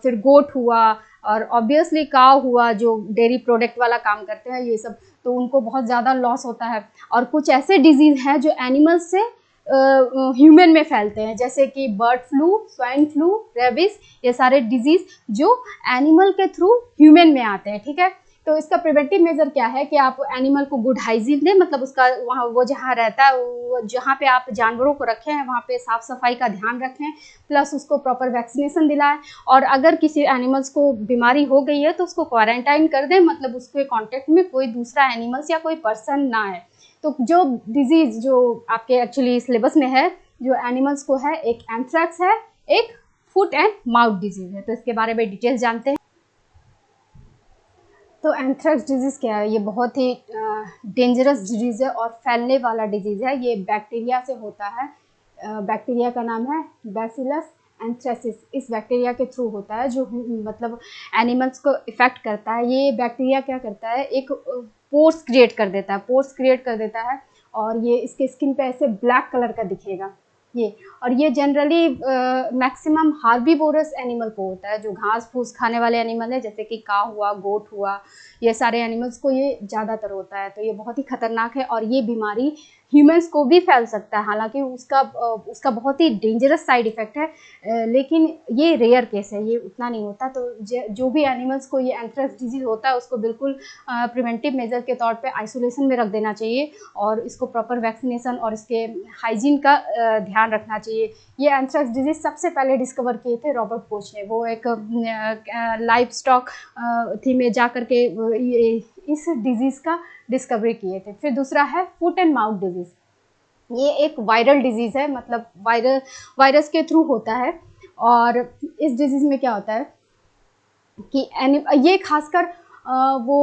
फिर गोट हुआ और ऑब्वियसली काव हुआ जो डेयरी प्रोडक्ट वाला काम करते हैं, ये सब। तो उनको बहुत ज़्यादा लॉस होता है। और कुछ ऐसे डिजीज़ हैं जो एनिमल्स से ह्यूमन में फैलते हैं, जैसे कि bird flu, swine flu, rabies, ये सारे डिजीज़ जो एनिमल के थ्रू ह्यूमन में आते हैं, ठीक है। तो इसका प्रिवेंटिव मेजर क्या है कि आप एनिमल को गुड हाइजीन दें, मतलब उसका वहाँ वो जहाँ रहता है, वो जहाँ पे आप जानवरों को रखे हैं वहाँ पे साफ़ सफाई का ध्यान रखें, प्लस उसको प्रॉपर वैक्सीनेशन दिलाएं। और अगर किसी एनिमल्स को बीमारी हो गई है तो उसको क्वारंटाइन कर दें, मतलब उसके कॉन्टेक्ट में कोई दूसरा एनिमल्स या कोई पर्सन ना है। तो जो डिजीज़ जो आपके एक्चुअली सिलेबस में है जो एनिमल्स को है, एक एंथ्रैक्स है, एक फुट एंड माउथ डिजीज़ है। तो इसके बारे में डिटेल्स जानते हैं। तो एंथ्रैक्स डिजीज़ क्या है, ये बहुत ही डेंजरस डिजीज़ है और फैलने वाला डिजीज़ है। ये बैक्टीरिया से होता है, बैक्टीरिया का नाम है बैसिलस एंथ्रेसिस। इस बैक्टीरिया के थ्रू होता है जो मतलब एनिमल्स को इफ़ेक्ट करता है। ये बैक्टीरिया क्या करता है, एक पोर्स क्रिएट कर देता है, पोर्स क्रिएट कर देता है और ये इसके स्किन पे ऐसे ब्लैक कलर का दिखेगा ये। और ये जनरली मैक्सिमम हार्बीवोरस एनिमल को होता है, जो घास फूस खाने वाले एनिमल है, जैसे कि काव हुआ, गोट हुआ, ये सारे एनिमल्स को ये ज़्यादातर होता है। तो ये बहुत ही खतरनाक है और ये बीमारी ह्यूमंस को भी फैल सकता है। हालांकि उसका बहुत ही डेंजरस साइड इफ़ेक्ट है, लेकिन ये रेयर केस है, ये उतना नहीं होता। तो जो भी एनिमल्स को ये एंथ्रैक्स डिजीज़ होता है उसको बिल्कुल प्रिवेंटिव मेजर के तौर पे आइसोलेशन में रख देना चाहिए और इसको प्रॉपर वैक्सीनेशन और इसके हाइजीन का ध्यान रखना चाहिए। ये एंथ्रैक्स डिजीज़ सबसे पहले डिस्कवर किए थे रॉबर्ट कोच ने। वो एक लाइव स्टॉक थी में जा कर के इस डिजीज़ का डिस्कवरी किए थे। फिर दूसरा है फुट एंड माउथ डिजीज़। ये एक वायरल डिजीज़ है, मतलब वायरस के थ्रू होता है। और इस डिजीज़ में क्या होता है कि ये खासकर वो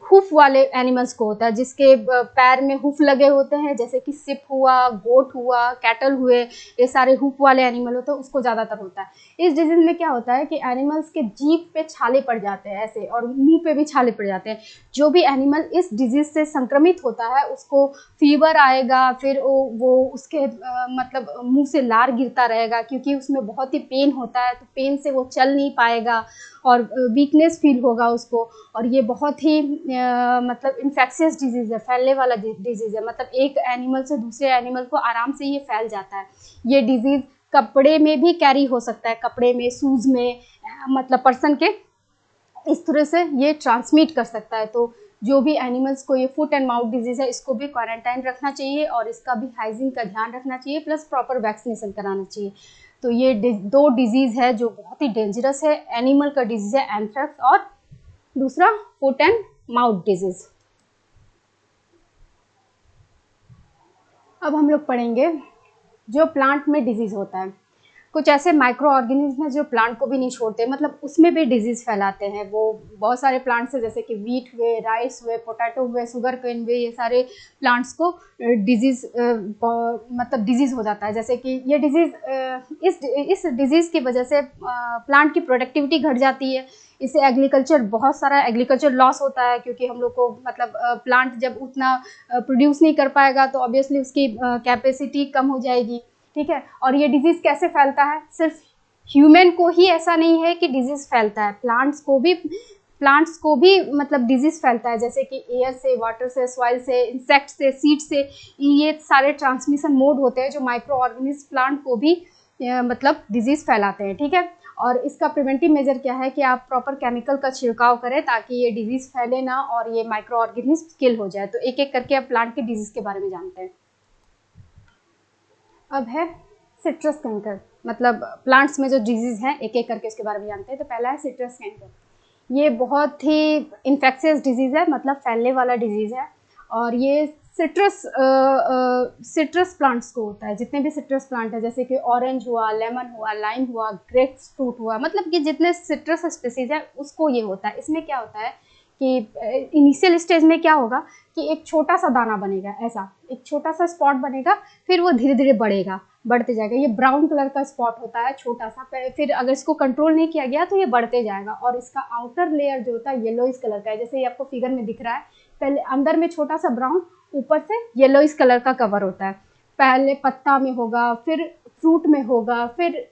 हुफ वाले एनिमल्स को होता है, जिसके पैर में हुफ लगे होते हैं, जैसे कि सिप हुआ, गोट हुआ, कैटल हुए, ये सारे हुफ वाले एनिमल होते हैं, उसको ज़्यादातर होता है। इस डिजीज़ में क्या होता है कि एनिमल्स के जीभ पे छाले पड़ जाते हैं ऐसे, और मुंह पे भी छाले पड़ जाते हैं। जो भी एनिमल इस डिजीज़ से संक्रमित होता है उसको फीवर आएगा, फिर वो उसके मतलब मुँह से लार गिरता रहेगा क्योंकि उसमें बहुत ही पेन होता है। तो पेन से वो चल नहीं पाएगा और वीकनेस फील होगा उसको। और ये बहुत ही मतलब इन्फेक्शियस डिजीज़ है, फैलने वाला डिजीज़ है, मतलब एक एनिमल से दूसरे एनिमल को आराम से ये फैल जाता है। ये डिजीज़ कपड़े में भी कैरी हो सकता है, कपड़े में, शूज़ में, मतलब पर्सन के इस तरह से ये ट्रांसमिट कर सकता है। तो जो भी एनिमल्स को ये फुट एंड माउथ डिजीज़ है, इसको भी क्वारंटाइन रखना चाहिए और इसका भी हाइजीन का ध्यान रखना चाहिए, प्लस प्रॉपर वैक्सीनेशन कराना चाहिए। तो ये दो डिजीज़ है जो बहुत ही डेंजरस है। एनिमल का डिजीज़ है एंथ्रेक्स और दूसरा फुट एंड माउथ डिजीज़। अब हम लोग पढ़ेंगे जो प्लांट में डिजीज़ होता है। कुछ ऐसे माइक्रो ऑर्गेनिज्म हैं जो प्लांट को भी नहीं छोड़ते, मतलब उसमें भी डिजीज़ फैलाते हैं। वो बहुत सारे प्लांट्स हैं जैसे कि वीट हुए, राइस हुए, पोटैटो हुए, शुगर केन हुए, ये सारे प्लांट्स को डिजीज़ मतलब डिजीज़ हो जाता है। जैसे कि ये डिजीज़ इस डिजीज़ की वजह से प्लांट की प्रोडक्टिविटी घट जाती है। इससे बहुत सारा एग्रीकल्चर लॉस होता है, क्योंकि हम लोग को मतलब प्लांट जब उतना प्रोड्यूस नहीं कर पाएगा तो ऑब्वियसली उसकी कैपेसिटी कम हो जाएगी। ठीक है। और ये डिजीज़ कैसे फैलता है? सिर्फ ह्यूमन को ही ऐसा नहीं है कि डिजीज़ फैलता है, प्लांट्स को भी मतलब डिजीज़ फैलता है, जैसे कि एयर से, वाटर से, सॉइल से, इंसेक्ट से, सीड से। ये सारे ट्रांसमिशन मोड होते हैं जो माइक्रो ऑर्गेनिज्म प्लांट को भी मतलब डिजीज़ फैलाते हैं। ठीक है। और इसका प्रिवेंटिव मेजर क्या है कि आप प्रॉपर केमिकल का छिड़काव करें ताकि ये डिजीज़ फैले ना और ये माइक्रो ऑर्गेनिज्म किल हो जाए। तो एक एक करके आप प्लांट के डिजीज़ के बारे में जानते हैं। अब है सिट्रस कैंकर, मतलब प्लांट्स में जो डिजीज़ हैं एक एक करके उसके बारे में जानते हैं। तो पहला है सिट्रस कैंकर। ये बहुत ही इन्फेक्शियस डिजीज़ है, मतलब फैलने वाला डिजीज़ है। और ये सिट्रस प्लांट्स को होता है। जितने भी सिट्रस प्लांट है जैसे कि ऑरेंज हुआ, लेमन हुआ, लाइम हुआ, ग्रेप्स फ्रूट हुआ, मतलब कि जितने सिट्रस स्पीसीज है उसको ये होता है। इसमें क्या होता है कि इनिशियल स्टेज में क्या होगा कि एक छोटा सा दाना बनेगा, ऐसा एक छोटा सा स्पॉट बनेगा, फिर वो धीरे धीरे बढ़ते जाएगा। ये ब्राउन कलर का स्पॉट होता है छोटा सा, फिर अगर इसको कंट्रोल नहीं किया गया तो ये बढ़ते जाएगा। और इसका आउटर लेयर जो होता है येलोइश कलर का है, जैसे ये आपको फिगर में दिख रहा है। पहले अंदर में छोटा सा ब्राउन, ऊपर से येलोइश कलर का कवर होता है। पहले पत्ता में होगा, फिर फ्रूट में होगा, फिर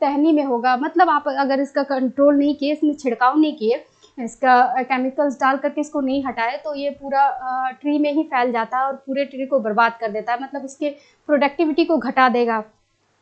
टहनी में होगा। मतलब आप अगर इसका कंट्रोल नहीं किए, इसमें छिड़काव नहीं किए, इसका केमिकल्स डाल करके इसको नहीं हटाए तो ये पूरा ट्री में ही फैल जाता है और पूरे ट्री को बर्बाद कर देता है। मतलब इसके प्रोडक्टिविटी को घटा देगा।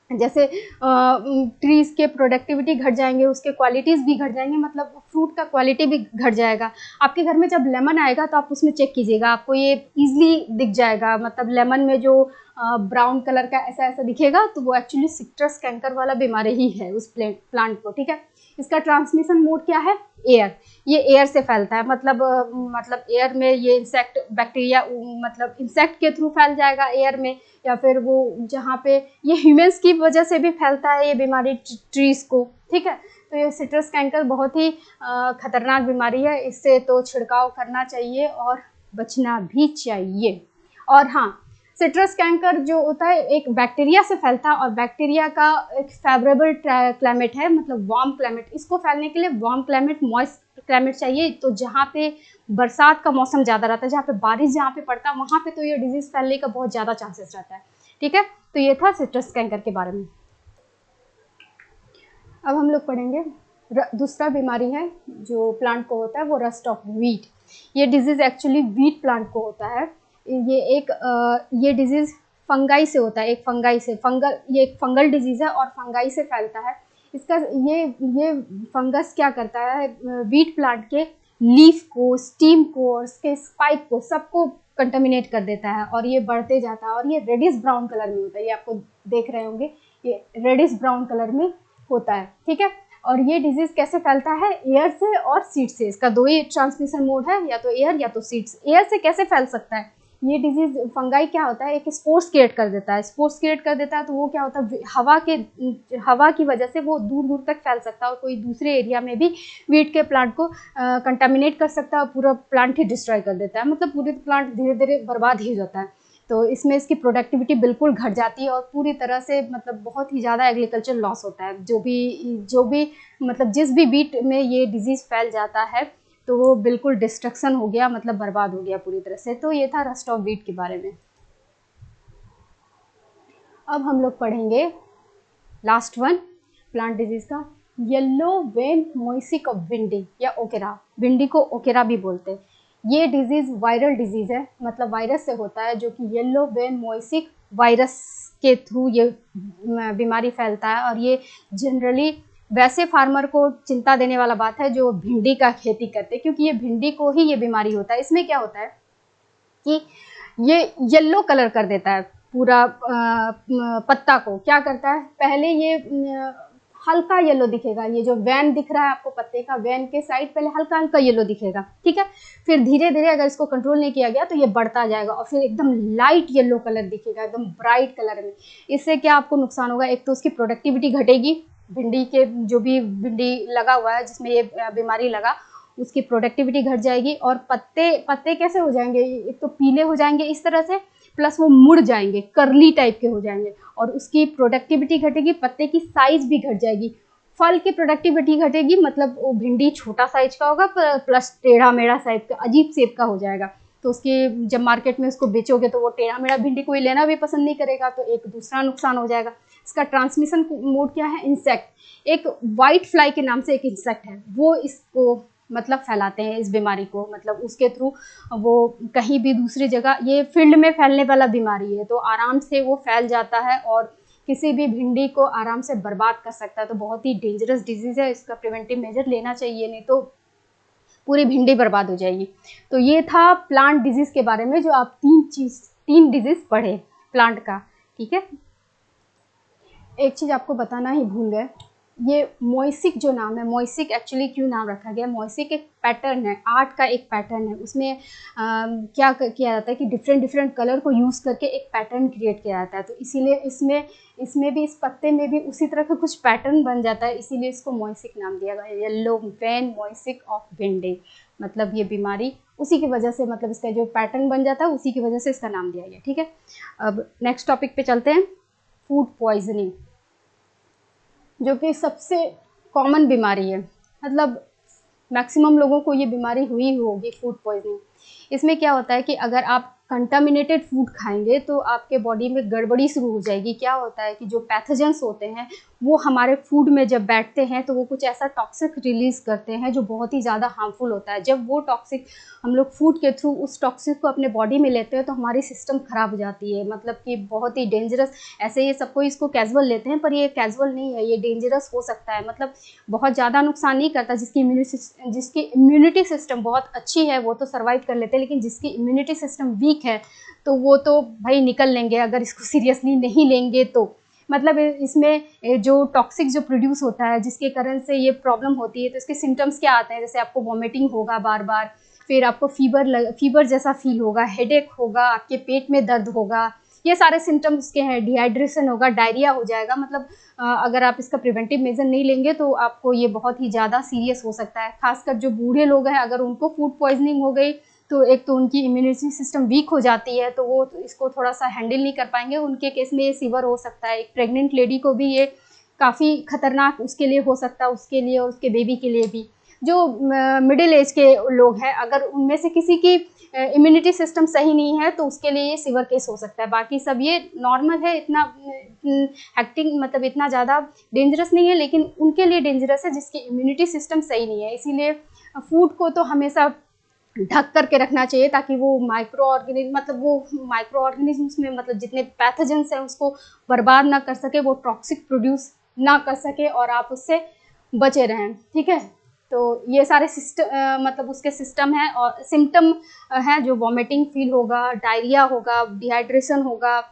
जैसे ट्रीज़ के प्रोडक्टिविटी घट जाएंगे, उसके क्वालिटीज़ भी घट जाएंगे, मतलब फ्रूट का क्वालिटी भी घट जाएगा। आपके घर में जब लेमन आएगा तो आप उसमें चेक कीजिएगा, आपको ये ईजिली दिख जाएगा। मतलब लेमन में जो ब्राउन कलर का ऐसा ऐसा दिखेगा तो वो एक्चुअली सिट्रस कैंकर वाला बीमारी ही है उस प्लांट को। ठीक है। इसका ट्रांसमिशन मोड क्या है? एयर। ये एयर से फैलता है, मतलब एयर में ये इंसेक्ट बैक्टीरिया मतलब इंसेक्ट के थ्रू फैल जाएगा एयर में, या फिर वो जहाँ पे ये ह्यूमंस की वजह से भी फैलता है ये बीमारी ट्रीज को। ठीक है। तो ये सिट्रस कैंकर बहुत ही खतरनाक बीमारी है, इससे तो छिड़काव करना चाहिए और बचना भी चाहिए। और हाँ, सिट्रस कैंकर जो होता है एक बैक्टीरिया से फैलता है और बैक्टीरिया का एक फेवरेबल क्लाइमेट है, मतलब वार्म क्लाइमेट। इसको फैलने के लिए वार्म क्लाइमेट, मॉइस्ट क्लाइमेट चाहिए। तो जहाँ पे बरसात का मौसम ज़्यादा रहता है, जहाँ पे बारिश जहाँ पे पड़ता है, वहाँ पे तो ये डिजीज़ फैलने का बहुत ज़्यादा चांसेस रहता है। ठीक है। तो ये था सिट्रस कैंकर के बारे में। अब हम लोग पढ़ेंगे दूसरा बीमारी है जो प्लांट को होता है, वो रस्ट ऑफ व्हीट। ये डिजीज़ एक्चुअली व्हीट प्लांट को होता है। ये डिजीज़ फंगाई से होता है, ये एक फंगल डिजीज़ है और फंगाई से फैलता है। इसका ये फंगस क्या करता है, व्हीट प्लांट के लीफ को, स्टीम को और उसके स्पाइक को सबको कंटामिनेट कर देता है और ये बढ़ते जाता है। और ये रेडिश ब्राउन कलर में होता है, ये आपको देख रहे होंगे, ये रेडिश ब्राउन कलर में होता है। ठीक है। और ये डिजीज़ कैसे फैलता है? एयर से और सीड से। इसका दो ही ट्रांसमिशन मोड है, या तो एयर या तो सीड्स। एयर से कैसे फैल सकता है ये डिजीज़? फंगाई क्या होता है, एक स्पोर्स क्रिएट कर देता है। तो वो क्या होता है, हवा की वजह से वो दूर दूर तक फैल सकता है और कोई दूसरे एरिया में भी वीट के प्लांट को कंटामिनेट कर सकता है और पूरा प्लांट ही डिस्ट्रॉय कर देता है। मतलब पूरे प्लांट धीरे धीरे बर्बाद ही हो जाता है। तो इसमें इसकी प्रोडक्टिविटी बिल्कुल घट जाती है और पूरी तरह से मतलब बहुत ही ज़्यादा एग्रीकल्चर लॉस होता है। जो भी मतलब जिस भी वीट में ये डिजीज़ फैल जाता है तो वो बिल्कुल डिस्ट्रक्शन हो गया, मतलब बर्बाद हो गया पूरी तरह से। तो ये था रस्ट ऑफ व्हीट के बारे में। अब हम लोग पढ़ेंगे लास्ट वन प्लांट डिजीज़ का, येलो वेन मोइसिक ऑफ भिंडी या ओकेरा। भिंडी को ओकेरा भी बोलते हैं। ये डिजीज़ वायरल डिजीज़ है, मतलब वायरस से होता है, जो कि येलो वेन मोइसिक वायरस के थ्रू ये बीमारी फैलता है। और ये जनरली वैसे फार्मर को चिंता देने वाला बात है जो भिंडी का खेती करते हैं, क्योंकि ये भिंडी को ही ये बीमारी होता है। इसमें क्या होता है कि ये येलो कलर कर देता है पूरा पत्ता को। क्या करता है, पहले ये हल्का येलो दिखेगा, ये जो वैन दिख रहा है आपको पत्ते का, वैन के साइड पहले हल्का हल्का येलो दिखेगा, ठीक है। फिर धीरे धीरे अगर इसको कंट्रोल नहीं किया गया तो ये बढ़ता जाएगा और फिर एकदम लाइट येलो कलर दिखेगा, एकदम ब्राइट कलर में। इससे क्या आपको नुकसान होगा, एक तो उसकी प्रोडक्टिविटी घटेगी, भिंडी के जो भी भिंडी लगा हुआ है जिसमें ये बीमारी लगा उसकी प्रोडक्टिविटी घट जाएगी, और पत्ते कैसे हो जाएंगे, एक तो पीले हो जाएंगे इस तरह से, प्लस वो मुड़ जाएंगे, करली टाइप के हो जाएंगे, और उसकी प्रोडक्टिविटी घटेगी, पत्ते की साइज भी घट जाएगी, फल की प्रोडक्टिविटी घटेगी, मतलब वो भिंडी छोटा साइज का होगा प्लस टेढ़ा मेढ़ा साइज का, अजीब शेप का हो जाएगा। तो उसके जब मार्केट में उसको बेचोगे तो वो टेढ़ा मेढ़ा भिंडी कोई लेना भी पसंद नहीं करेगा, तो एक दूसरा नुकसान हो जाएगा। इसका ट्रांसमिशन मोड क्या है, इंसेक्ट, एक वाइट फ्लाई के नाम से एक इंसेक्ट है, वो इसको मतलब फैलाते हैं इस बीमारी को, मतलब उसके थ्रू वो कहीं भी दूसरी जगह, ये फील्ड में फैलने वाला बीमारी है तो आराम से वो फैल जाता है और किसी भी भिंडी को आराम से बर्बाद कर सकता है। तो बहुत ही डेंजरस डिजीज़ है, इसका प्रिवेंटिव मेजर लेना चाहिए, नहीं तो पूरी भिंडी बर्बाद हो जाएगी। तो ये था प्लांट डिजीज़ के बारे में, जो आप तीन डिजीज़ पढ़े प्लांट का, ठीक है। एक चीज़ आपको बताना ही भूल गए, ये मोइसिक जो नाम है, मोइसिक एक्चुअली क्यों नाम रखा गया, मोइसिक एक पैटर्न है, आर्ट का एक पैटर्न है। उसमें क्या किया जाता है कि डिफरेंट कलर को यूज़ करके एक पैटर्न क्रिएट किया जाता है, तो इसीलिए इसमें भी, इस पत्ते में भी उसी तरह का कुछ पैटर्न बन जाता है, इसीलिए इसको मोइसिक नाम दिया गया, येलो वैन मोइसिक ऑफ भिंडी, मतलब ये बीमारी उसी की वजह से, मतलब इसका जो पैटर्न बन जाता है उसी की वजह से इसका नाम दिया गया, ठीक है। अब नेक्स्ट टॉपिक पे चलते हैं, फूड पॉइजनिंग, जो कि सबसे कॉमन बीमारी है, मतलब मैक्सिमम लोगों को ये बीमारी हुई होगी, फूड पॉइजनिंग। इसमें क्या होता है कि अगर आप कंटामिनेटेड फूड खाएंगे तो आपके बॉडी में गड़बड़ी शुरू हो जाएगी। क्या होता है कि जो पैथोजेंस होते हैं वो हमारे फूड में जब बैठते हैं तो वो कुछ ऐसा टॉक्सिक रिलीज़ करते हैं जो बहुत ही ज़्यादा हार्मफुल होता है। जब वो टॉक्सिक हम लोग फूड के थ्रू उस टॉक्सिक को अपने बॉडी में लेते हैं तो हमारी सिस्टम ख़राब हो जाती है, मतलब कि बहुत ही डेंजरस। ऐसे ये सबको इसको कैजुअल लेते हैं पर ये कैजुअल नहीं है, ये डेंजरस हो सकता है, मतलब बहुत ज़्यादा नुकसान नहीं करता। जिसकी इम्यूनिटी सिस्टम बहुत अच्छी है वो तो सर्वाइव कर लेते हैं, लेकिन जिसकी इम्यूनिटी सिस्टम वीक है तो वो तो भाई निकल लेंगे अगर इसको सीरियसली नहीं लेंगे तो। मतलब इसमें जो टॉक्सिक जो प्रोड्यूस होता है जिसके कारण से ये प्रॉब्लम होती है, तो इसके सिम्टम्स क्या आते हैं, जैसे आपको वॉमिटिंग होगा बार बार, फिर आपको फीवर जैसा फील होगा, हेडेक होगा, आपके पेट में दर्द होगा, ये सारे सिम्टम्स उसके हैं। डिहाइड्रेशन होगा, डायरिया हो जाएगा, मतलब अगर आप इसका प्रिवेंटिव मेजर नहीं लेंगे तो आपको ये बहुत ही ज़्यादा सीरियस हो सकता है। खासकर जो बूढ़े लोग हैं अगर उनको फूड पॉइजनिंग हो गई तो एक तो उनकी इम्यूनिटी सिस्टम वीक हो जाती है तो वो इसको थोड़ा सा हैंडल नहीं कर पाएंगे, उनके केस में ये सीवर हो सकता है। एक प्रेग्नेंट लेडी को भी ये काफ़ी खतरनाक उसके लिए हो सकता है, उसके लिए और उसके बेबी के लिए भी। जो मिडिल एज के लोग हैं अगर उनमें से किसी की इम्यूनिटी सिस्टम सही नहीं है तो उसके लिए ये सीवर केस हो सकता है। बाकी सब ये नॉर्मल है, इतना हैक्टिंग मतलब इतना ज़्यादा डेंजरस नहीं है, लेकिन उनके लिए डेंजरस है जिसकी इम्यूनिटी सिस्टम सही नहीं है। इसीलिए फूड को तो हमेशा ढक करके रखना चाहिए ताकि वो माइक्रो ऑर्गेनिज्म्स में मतलब जितने पैथोजेंस हैं उसको बर्बाद ना कर सके, वो टॉक्सिक प्रोड्यूस ना कर सके और आप उससे बचे रहें, ठीक है। तो ये सारे मतलब उसके सिस्टम हैं और सिम्टम हैं जो वॉमिटिंग फील होगा, डायरिया होगा, डिहाइड्रेशन होगा,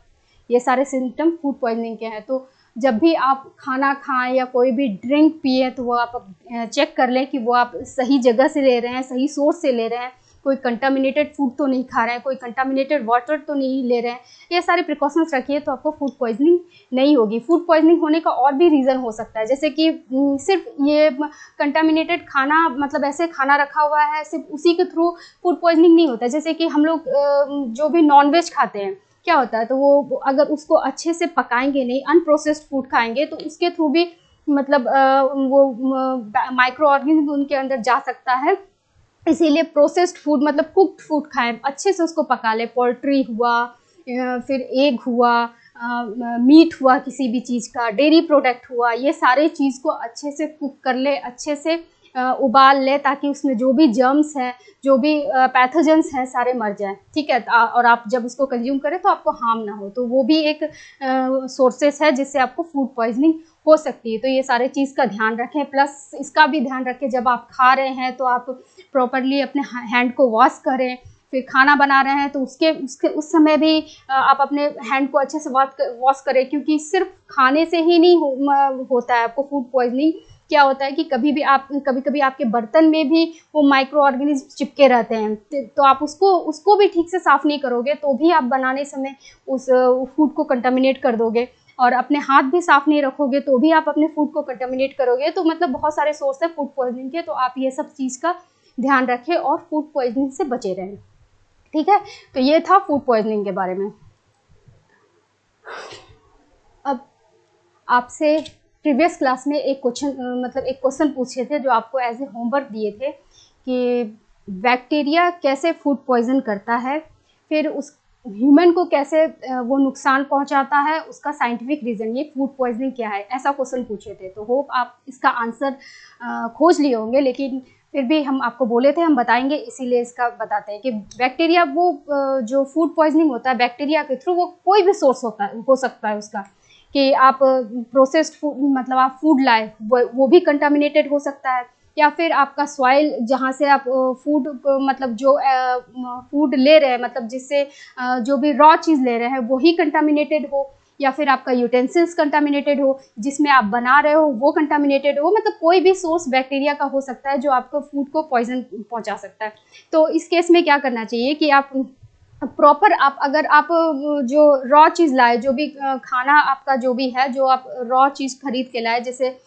ये सारे सिम्टम फूड पॉइजनिंग के हैं। तो जब भी आप खाना खाएं या कोई भी ड्रिंक पिए तो वो आप चेक कर लें कि वो आप सही जगह से ले रहे हैं, सही सोर्स से ले रहे हैं, कोई कंटामिनेटेड फूड तो नहीं खा रहे हैं, कोई कंटामिनेटेड वाटर तो नहीं ले रहे हैं। ये सारे प्रिकॉशंस रखिए तो आपको फूड पॉइजनिंग नहीं होगी। फूड पॉइजनिंग होने का और भी रीज़न हो सकता है, जैसे कि सिर्फ ये कंटामिनेटेड खाना मतलब ऐसे खाना रखा हुआ है सिर्फ उसी के थ्रू फूड पॉइजनिंग नहीं होता। जैसे कि हम लोग जो भी नॉनवेज खाते हैं क्या होता है, तो वो अगर उसको अच्छे से पकाएंगे नहीं, अनप्रोसेस्ड फूड खाएंगे तो उसके थ्रू भी मतलब वो माइक्रो ऑर्गेनिज्म उनके अंदर जा सकता है। इसीलिए प्रोसेस्ड फूड मतलब कुक्ड फूड खाएं, अच्छे से उसको पका लें। पोल्ट्री हुआ, फिर एग हुआ, मीट हुआ, किसी भी चीज़ का डेयरी प्रोडक्ट हुआ, ये सारे चीज़ को अच्छे से कुक कर ले, अच्छे से उबाल ले ताकि उसमें जो भी जर्म्स हैं, जो भी पैथोजेंस हैं सारे मर जाएं, ठीक है। और आप जब उसको कंज्यूम करें तो आपको हार्म ना हो, तो वो भी एक सोर्सेस है जिससे आपको फूड पॉइजनिंग हो सकती है। तो ये सारे चीज़ का ध्यान रखें, प्लस इसका भी ध्यान रखें जब आप खा रहे हैं तो आप प्रॉपरली अपने हैंड को वॉश करें। फिर खाना बना रहे हैं तो उस समय भी आप अपने हैंड को अच्छे से वॉश करें, क्योंकि सिर्फ खाने से ही नहीं होता है आपको फूड पॉइजनिंग। क्या होता है कि कभी कभी आपके बर्तन में भी वो माइक्रो ऑर्गेनिज्म चिपके रहते हैं, तो आप उसको भी ठीक से साफ़ नहीं करोगे तो भी आप बनाने समय उस फूड को कंटामिनेट कर दोगे। और अपने हाथ भी साफ़ नहीं रखोगे तो भी आप अपने फूड को कंटामिनेट करोगे। तो मतलब बहुत सारे सोर्स है फूड पॉइजनिंग के, तो आप ये सब चीज़ का ध्यान रखें और फूड पॉइजनिंग से बचे रहें। ठीक है, तो ये था फूड पॉइजनिंग के बारे में। अब आपसे प्रीवियस क्लास में एक क्वेश्चन पूछे थे जो आपको एज ए होमवर्क दिए थे कि बैक्टीरिया कैसे फूड पॉइजन करता है, फिर उस ह्यूमन को कैसे वो नुकसान पहुंचाता है, उसका साइंटिफिक रीज़न, ये फूड पॉइजनिंग क्या है, ऐसा क्वेश्चन पूछे थे। तो होप आप इसका आंसर खोज लिए होंगे, लेकिन फिर भी हम आपको बोले थे हम बताएंगे, इसीलिए इसका बताते हैं कि बैक्टीरिया वो जो फूड पॉइजनिंग होता है बैक्टीरिया के थ्रू, वो कोई भी सोर्स हो सकता है उसका, कि आप प्रोसेस्ड फूड मतलब आप फूड लाए वो भी कंटामिनेटेड हो सकता है, या फिर आपका सॉइल जहाँ से आप फूड मतलब जो फूड ले रहे हैं मतलब जिससे जो भी रॉ चीज़ ले रहे हैं वो ही कंटामिनेटेड हो, या फिर आपका यूटेंसिल्स कंटामिनेटेड हो, जिसमें आप बना रहे हो वो कंटामिनेटेड हो। मतलब कोई भी सोर्स बैक्टीरिया का हो सकता है जो आपको फूड को पॉइजन पहुंचा सकता है। तो इस केस में क्या करना चाहिए कि आप प्रॉपर अगर आप जो रॉ चीज़ लाए, जो भी खाना आपका जो भी है, जो आप रॉ चीज़ खरीद के लाए, जैसे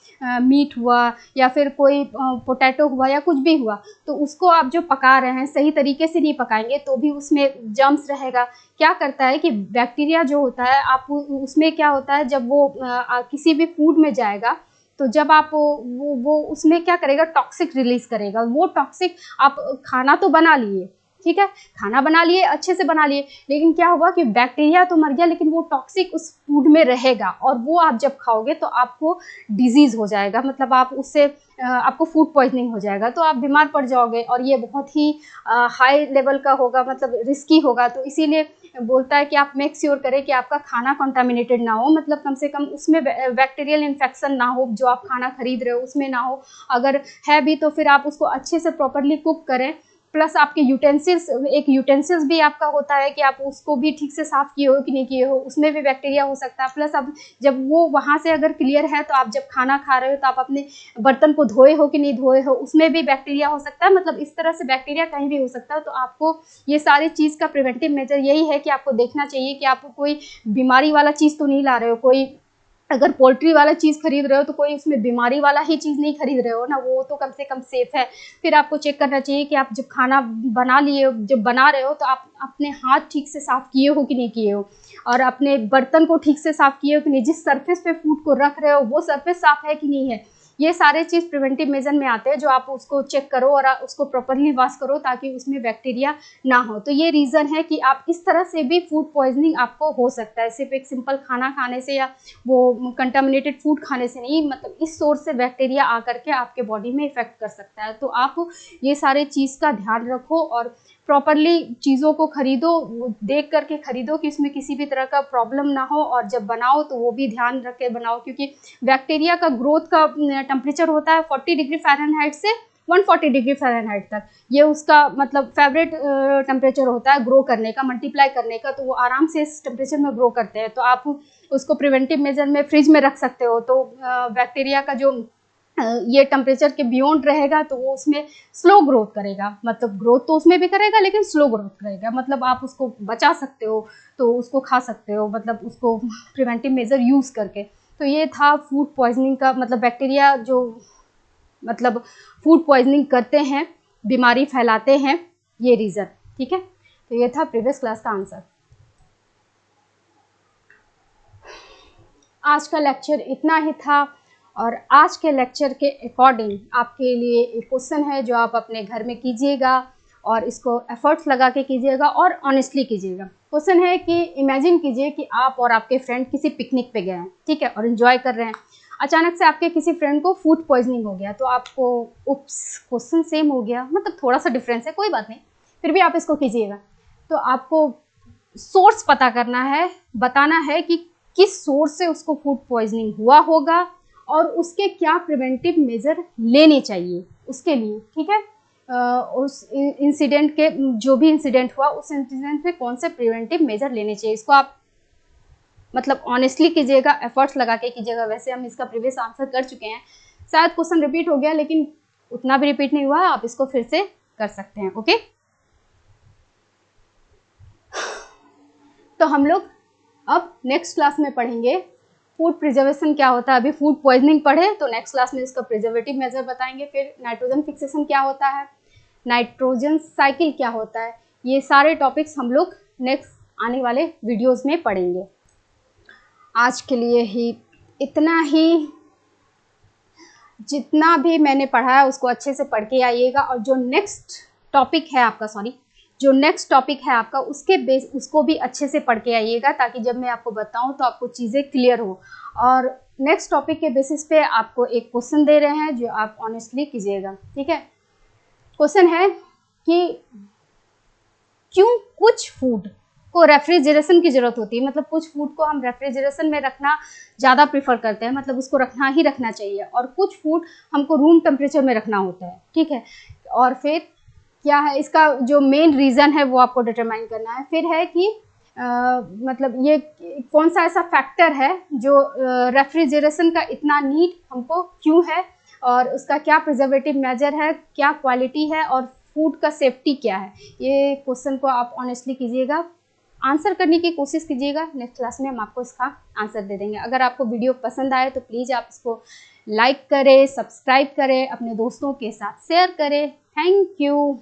मीट हुआ या फिर कोई पोटैटो हुआ या कुछ भी हुआ, तो उसको आप जो पका रहे हैं सही तरीके से नहीं पकाएंगे तो भी उसमें जर्म्स रहेगा। क्या करता है कि बैक्टीरिया जो होता है आप उसमें क्या होता है, जब वो किसी भी फूड में जाएगा तो जब आप वो उसमें क्या करेगा, टॉक्सिक रिलीज करेगा। वो टॉक्सिक, आप खाना तो बना लिए, ठीक है, खाना बना लिए, अच्छे से बना लिए, लेकिन क्या हुआ कि बैक्टीरिया तो मर गया लेकिन वो टॉक्सिक उस फूड में रहेगा, और वो आप जब खाओगे तो आपको डिजीज़ हो जाएगा, मतलब आप उससे आपको फूड पॉइजनिंग हो जाएगा, तो आप बीमार पड़ जाओगे, और ये बहुत ही हाई लेवल का होगा, मतलब रिस्की होगा। तो इसीलिए बोलता है कि आप मेक श्योर करें कि आपका खाना कंटामिनेटेड ना हो, मतलब कम से कम उसमें बैक्टीरियल इन्फेक्शन ना हो, जो आप खाना खरीद रहे हो उसमें ना हो। अगर है भी तो फिर आप उसको अच्छे से प्रॉपरली कुक करें, प्लस आपके यूटेंसिल्स भी आपका होता है कि आप उसको भी ठीक से साफ़ किए हो कि नहीं किए हो, उसमें भी बैक्टीरिया हो सकता है। प्लस अब जब वो वहाँ से अगर क्लियर है तो आप जब खाना खा रहे हो तो आप अपने बर्तन को धोए हो कि नहीं धोए हो, उसमें भी बैक्टीरिया हो सकता है। मतलब इस तरह से बैक्टीरिया कहीं भी हो सकता है। तो आपको ये सारी चीज़ का प्रिवेंटिव मेजर यही है कि आपको देखना चाहिए कि आप कोई बीमारी वाला चीज़ तो नहीं ला रहे हो। कोई अगर पोल्ट्री वाला चीज़ खरीद रहे हो तो कोई उसमें बीमारी वाला ही चीज़ नहीं खरीद रहे हो ना, वो तो कम से कम सेफ़ है। फिर आपको चेक करना चाहिए कि आप जब खाना जब बना रहे हो तो आप अपने हाथ ठीक से साफ़ किए हो कि नहीं किए हो, और अपने बर्तन को ठीक से साफ़ किए हो कि नहीं, जिस सरफेस पे फूड को रख रहे हो वो सरफेस साफ़ है कि नहीं है। ये सारे चीज़ प्रिवेंटिव मेजर में आते हैं, जो आप उसको चेक करो और उसको प्रॉपरली वॉश करो ताकि उसमें बैक्टीरिया ना हो। तो ये रीज़न है कि आप इस तरह से भी फूड पॉइजनिंग आपको हो सकता है, सिर्फ एक सिंपल खाना खाने से या वो कंटामिनेटेड फूड खाने से नहीं, मतलब इस सोर्स से बैक्टीरिया आकर के आपके बॉडी में इफेक्ट कर सकता है। तो आप ये सारे चीज़ का ध्यान रखो और प्रॉपरली चीज़ों को खरीदो, देख करके खरीदो कि इसमें किसी भी तरह का प्रॉब्लम ना हो, और जब बनाओ तो वो भी ध्यान रख के बनाओ, क्योंकि बैक्टीरिया का ग्रोथ का टेम्परेचर होता है 40 डिग्री फ़ारेनहाइट से 140 डिग्री फ़ारेनहाइट तक। ये उसका मतलब फेवरेट टेम्परेचर होता है ग्रो करने का, मल्टीप्लाई करने का, तो वो आराम से इस टेम्परेचर में ग्रो करते हैं। तो आप उसको प्रिवेंटिव मेजर में फ्रिज में रख सकते हो, तो बैक्टीरिया का जो ये टेम्परेचर के बियॉन्ड रहेगा तो वो उसमें स्लो ग्रोथ करेगा, मतलब ग्रोथ तो उसमें भी करेगा लेकिन स्लो ग्रोथ करेगा। मतलब आप उसको बचा सकते हो, तो उसको खा सकते हो, मतलब उसको प्रिवेंटिव मेजर यूज़ करके। तो ये था फूड पॉइजनिंग का, मतलब बैक्टीरिया जो मतलब फूड पॉइजनिंग करते हैं, बीमारी फैलाते हैं, ये रीज़न। ठीक है, तो ये था प्रीवियस क्लास का आंसर। आज का लेक्चर इतना ही था, और आज के लेक्चर के अकॉर्डिंग आपके लिए एक क्वेश्चन है जो आप अपने घर में कीजिएगा, और इसको एफर्ट्स लगा के कीजिएगा और ऑनेस्टली कीजिएगा। क्वेश्चन है कि इमेजिन कीजिए कि आप और आपके फ्रेंड किसी पिकनिक पे गए हैं, ठीक है, और एंजॉय कर रहे हैं। अचानक से आपके किसी फ्रेंड को फूड पॉइजनिंग हो गया, तो आपको उप्स, क्वेश्चन सेम हो गया, मतलब थोड़ा सा डिफरेंस है, कोई बात नहीं, फिर भी आप इसको कीजिएगा। तो आपको सोर्स पता करना है, बताना है कि किस सोर्स से उसको फूड पॉइजनिंग हुआ होगा, और उसके क्या प्रिवेंटिव मेजर लेने चाहिए उसके लिए, ठीक है। उस इंसिडेंट के जो भी इंसिडेंट हुआ उस इंसिडेंट में कौन से प्रिवेंटिव मेजर लेने चाहिए, इसको आप मतलब ऑनेस्टली कीजिएगा, एफर्ट्स लगा के कीजिएगा। वैसे हम इसका प्रीवियस आंसर कर चुके हैं, शायद क्वेश्चन रिपीट हो गया लेकिन उतना भी रिपीट नहीं हुआ, आप इसको फिर से कर सकते हैं। ओके, तो हम लोग अब नेक्स्ट क्लास में पढ़ेंगे फूड प्रिजर्वेशन क्या होता है। अभी फूड पॉइजनिंग पढ़े तो नेक्स्ट क्लास में इसका प्रिजर्वेटिव मेजर बताएंगे, फिर नाइट्रोजन फिक्सेशन क्या होता है, नाइट्रोजन साइकिल क्या होता है, ये सारे टॉपिक्स हम लोग नेक्स्ट आने वाले वीडियोस में पढ़ेंगे। आज के लिए ही इतना ही, जितना भी मैंने पढ़ा है उसको अच्छे से पढ़ के आइएगा, और जो नेक्स्ट टॉपिक है आपका उसको भी अच्छे से पढ़ के आइएगा, ताकि जब मैं आपको बताऊं तो आपको चीज़ें क्लियर हो। और नेक्स्ट टॉपिक के बेसिस पे आपको एक क्वेश्चन दे रहे हैं जो आप ऑनेस्टली कीजिएगा, ठीक है। क्वेश्चन है कि क्यों कुछ फूड को रेफ्रिजरेशन की ज़रूरत होती है, मतलब कुछ फूड को हम रेफ्रिजरेशन में रखना ज़्यादा प्रीफर करते हैं, मतलब उसको रखना चाहिए, और कुछ फूड हमको रूम टेम्परेचर में रखना होता है, ठीक है। और फिर क्या है इसका जो मेन रीज़न है वो आपको डिटरमाइन करना है। फिर है कि मतलब ये कौन सा ऐसा फैक्टर है जो रेफ्रिजरेशन का इतना नीड हमको क्यों है, और उसका क्या प्रिजर्वेटिव मेजर है, क्या क्वालिटी है, और फूड का सेफ्टी क्या है। ये क्वेश्चन को आप ऑनेस्टली कीजिएगा, आंसर करने की कोशिश कीजिएगा। नेक्स्ट क्लास में हम आपको इसका आंसर दे देंगे। अगर आपको वीडियो पसंद आए तो प्लीज़ आप इसको लाइक करें, सब्सक्राइब करें, अपने दोस्तों के साथ शेयर करें। Thank you.